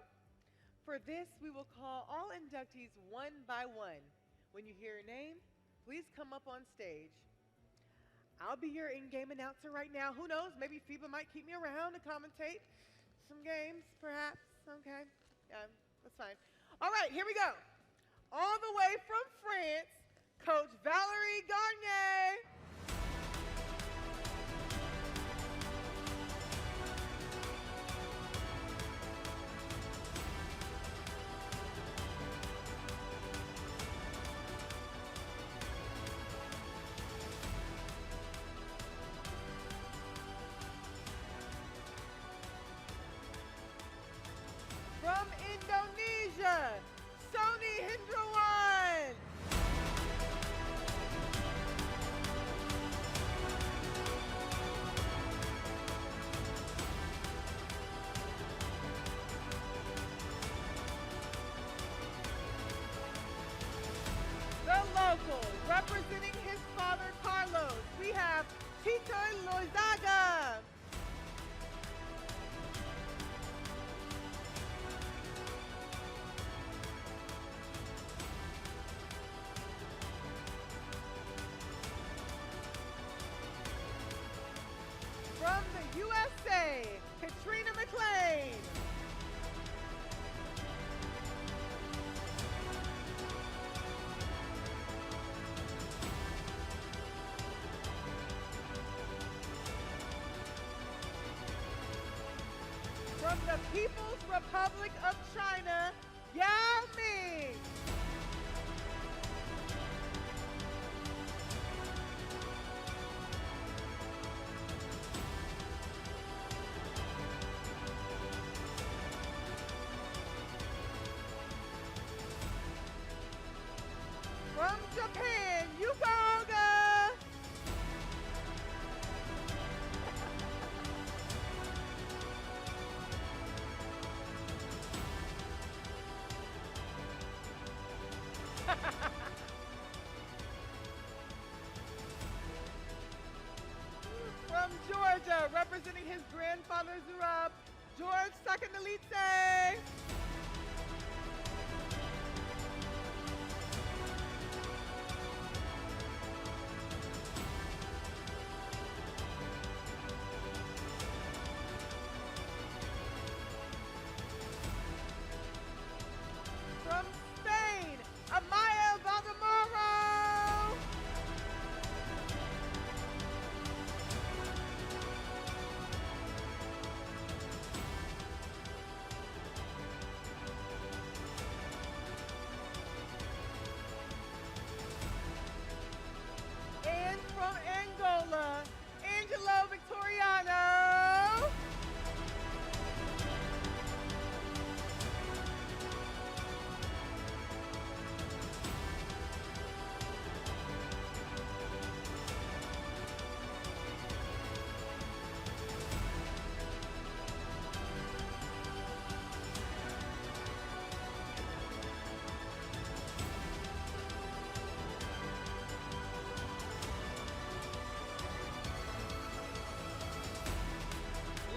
For this, we will call all inductees one by one. When you hear your name, please come up on stage. I'll be your in-game announcer right now. Who knows, maybe FIBA might keep me around to commentate some games, perhaps. Okay, yeah, that's fine. All right, here we go. All the way from France, Coach Valerie Garnier. From Indonesia, Sony Hindrawan. The local, representing his father Carlos, we have Tito Loizaga. From the USA, Katrina McLean. From the People's Republic of China, Yao Ming. From Japan, Yuka Oga. From Georgia, representing his grandfather Zurab, George Sakanalitse. from Angola, Angelo Victoriano.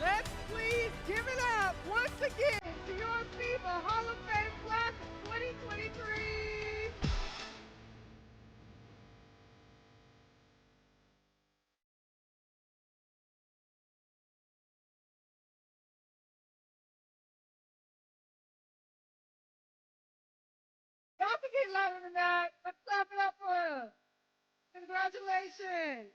Let's please give it up once again to your FIBA Hall of Fame class of 2023. Y'all can get louder than that. Let's clap it up for us. Congratulations.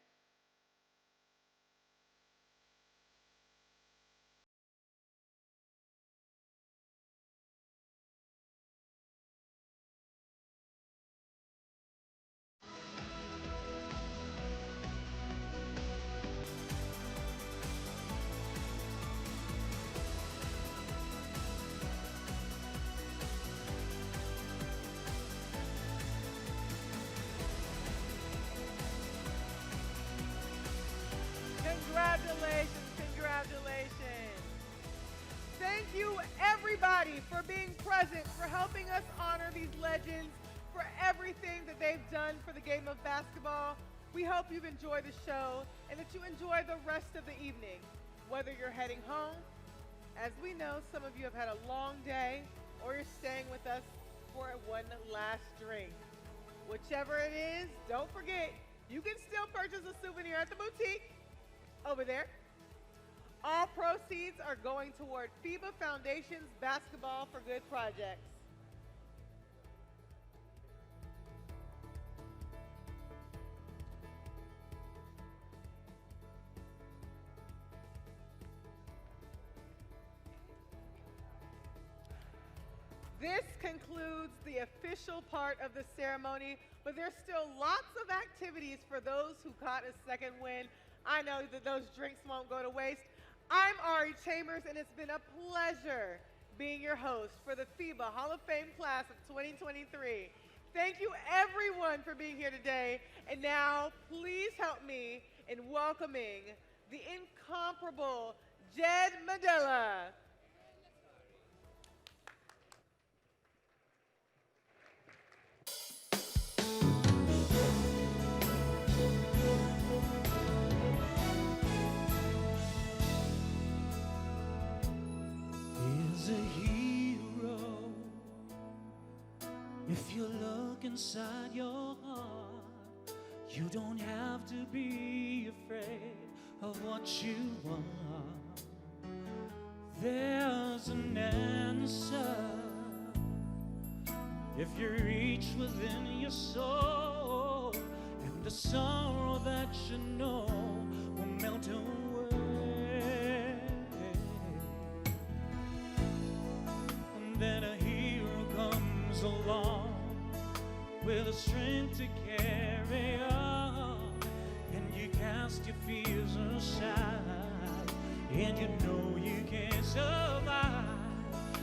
Congratulations, congratulations. Thank you, everybody, for being present, for helping us honor these legends, for everything that they've done for the game of basketball. We hope you've enjoyed the show and that you enjoy the rest of the evening. Whether you're heading home, as we know some of you have had a long day, or you're staying with us for one last drink. Whichever it is, don't forget, you can still purchase a souvenir at the boutique over there. All proceeds are going toward FIBA Foundation's Basketball for Good projects. This concludes the official part of the ceremony, but there's still lots of activities for those who caught a second win. I know that those drinks won't go to waste. I'm Ari Chambers, and it's been a pleasure being your host for the FIBA Hall of Fame class of 2023. Thank you, everyone, for being here today. And now, please help me in welcoming the incomparable Jed Mandela. Is a hero if you look inside your heart. You don't have to be afraid of what you want. There's an answer if you reach within your soul, and the sorrow that you know will melt away. Then a hero comes along with the strength to carry on, and you cast your fears aside, and you know you can survive.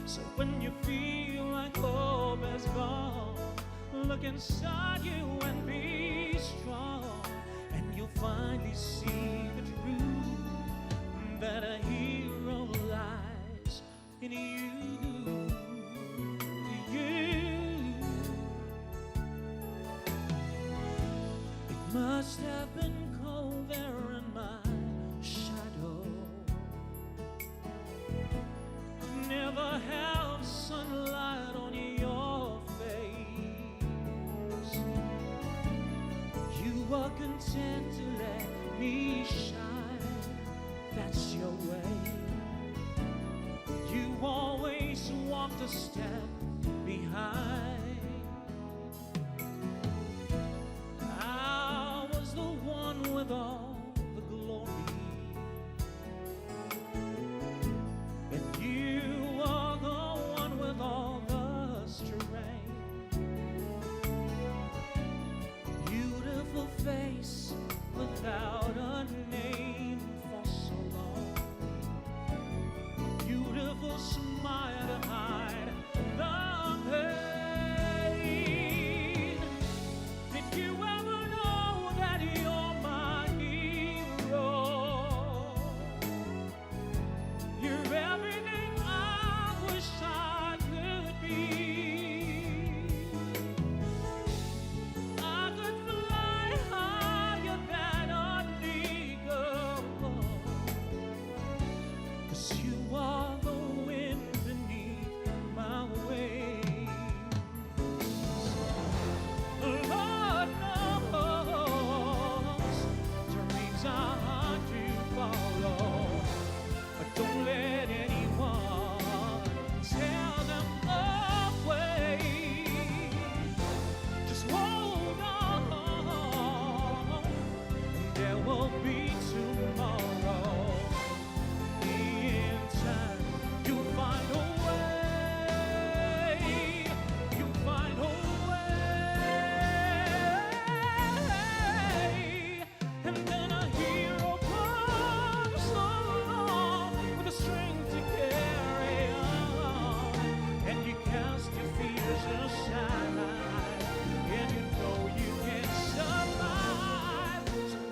So when you feel like hope has gone, look inside you and be strong, and you'll finally see the truth that a hero lies in you. Must have been cold there in my shadow. Never have sunlight on your face. You are content to let me shine. That's your way. You always walked a step behind. With all the glory, and you are the one with all the strength. Beautiful face with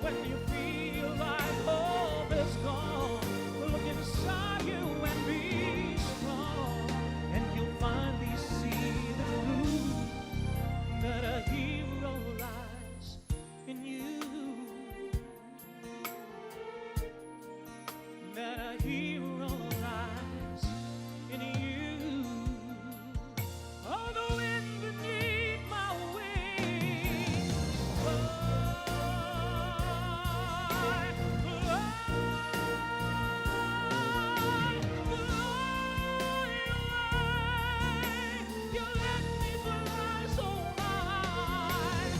when you feel like hope is gone, look inside you and be strong, and you'll finally see the truth that a hero lies in you. That a hero lies in you. Oh, the wind beneath my wings. You let me fly so high.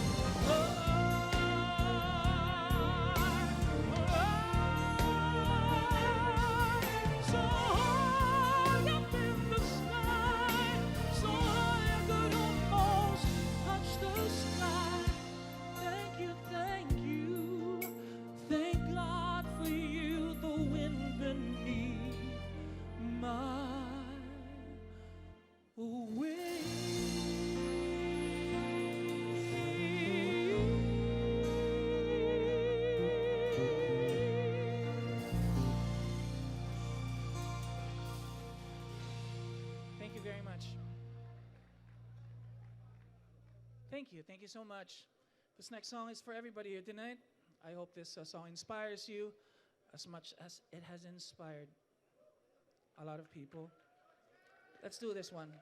So high up in the sky, so high I could almost touch the sky. Thank you, thank God for you, the wind beneath my Thank you very much. Thank you so much. This next song is for everybody here tonight. I hope this song inspires you as much as it has inspired a lot of people. Let's do this one.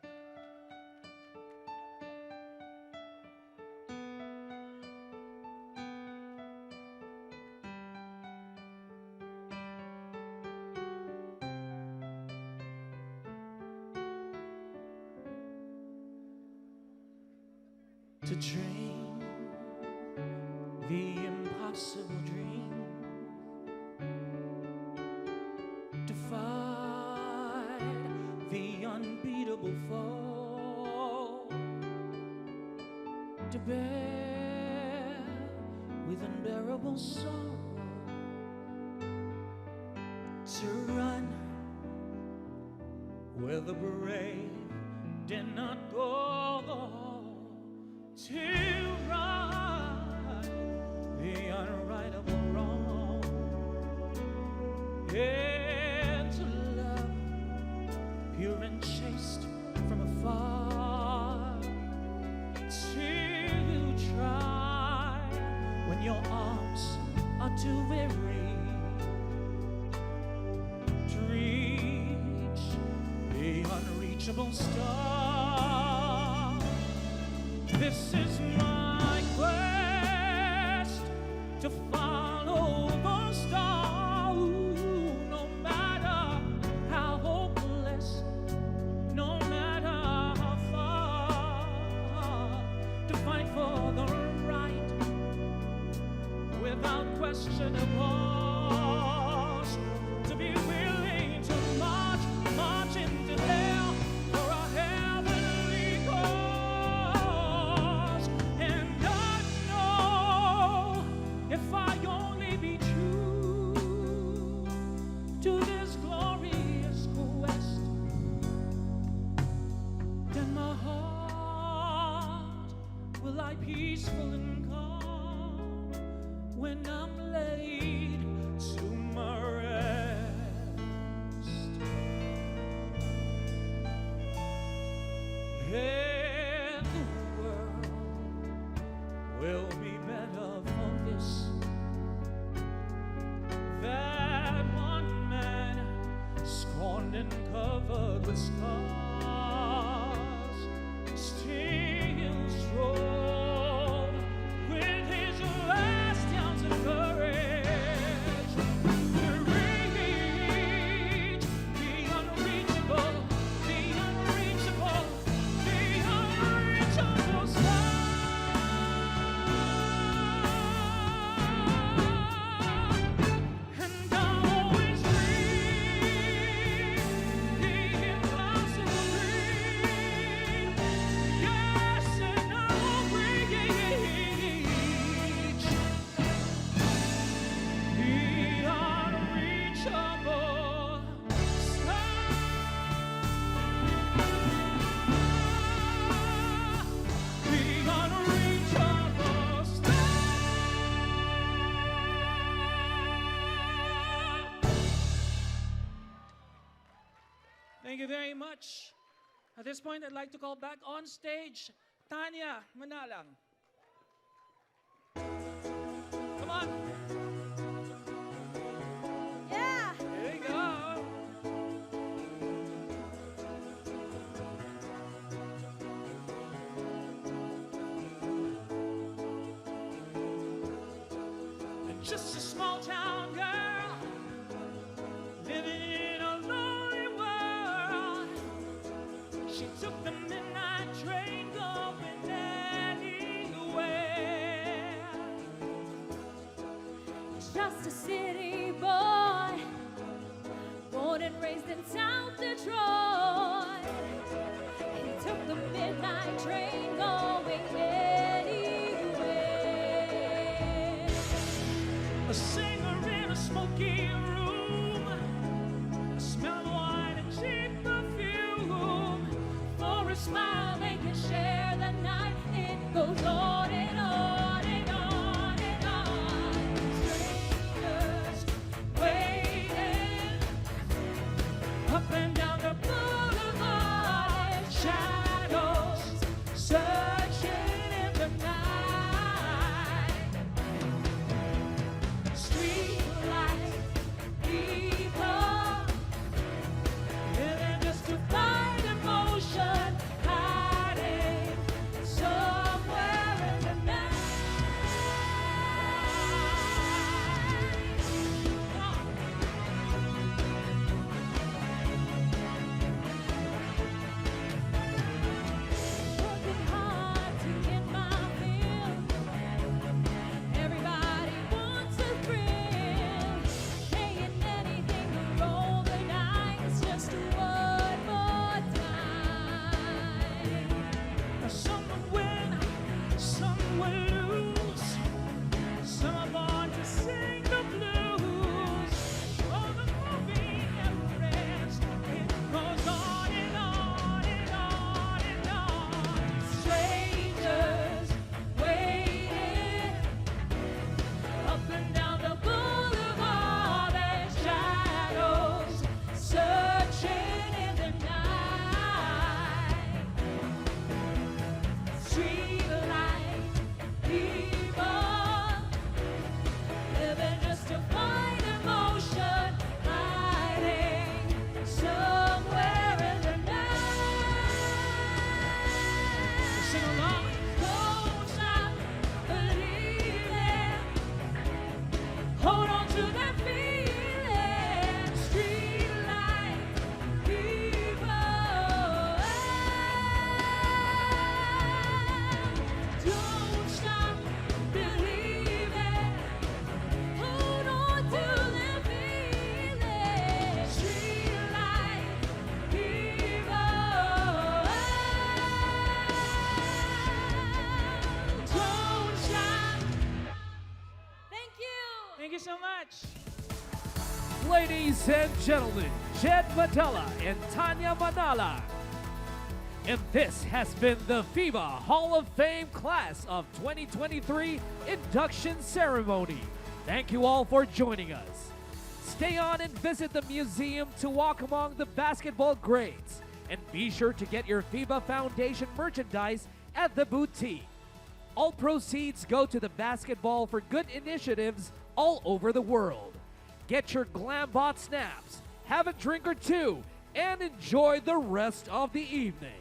To dream the impossible dream, to fight the unbeatable foe, to bear with unbearable sorrow, to run where the brave did not go, to right the unrightable wrong, and to love pure and chaste from afar, to try when your arms are too weary, to reach the unreachable star. This is my quest, to follow the star. Ooh, no matter how hopeless, no matter how far, to fight for the right without question or pause, to be willing to march into hell for a heavenly cause. And I know if I only be true to this glorious quest, then my heart will lie peaceful and calm when I'm laid to my rest. Thank you very much. At this point, I'd like to call back on stage Tanya Manalang. Come on. Yeah. Here we go. Just a small town girl living in a lonely world. She took the midnight train going anywhere. Just a city boy, born and raised in South Detroit. He took the midnight train going anywhere. A singer in a smoky room, a smell of wine and cheap perfume. For a smile they can share the night. It goes on and on and on and on. Strangers waiting Up and down the boulevard, shadows searching in the night. street light people Living just to find emotion hiding somewhere in the night. Working hard to get my fill. Everybody wants a thrill. Paying anything to roll the dice just one more time. some will win, some will lose. Some are born to sing the blues. Oh, the movie never ends. It goes on and on and on and on. Strangers waiting up and down the boulevard. There's shadows searching in the night. Street light people living just to find emotion hiding somewhere in the night. Sing along. Don't stop believing. Hold on to that feeling. Street light people. Don't stop believing. Hold on to that feeling. Street light people. Don't stop. Thank you. Thank you so much. Ladies and gentlemen, Jed Madala and Tanya Manala. And this has been the FIBA Hall of Fame Class of 2023 induction ceremony. Thank you all for joining us. Stay on and visit the museum to walk among the basketball greats. And be sure to get your FIBA Foundation merchandise at the boutique. All proceeds go to the Basketball for Good initiatives all over the world. Get your GlamBot snaps, have a drink or two, and enjoy the rest of the evening.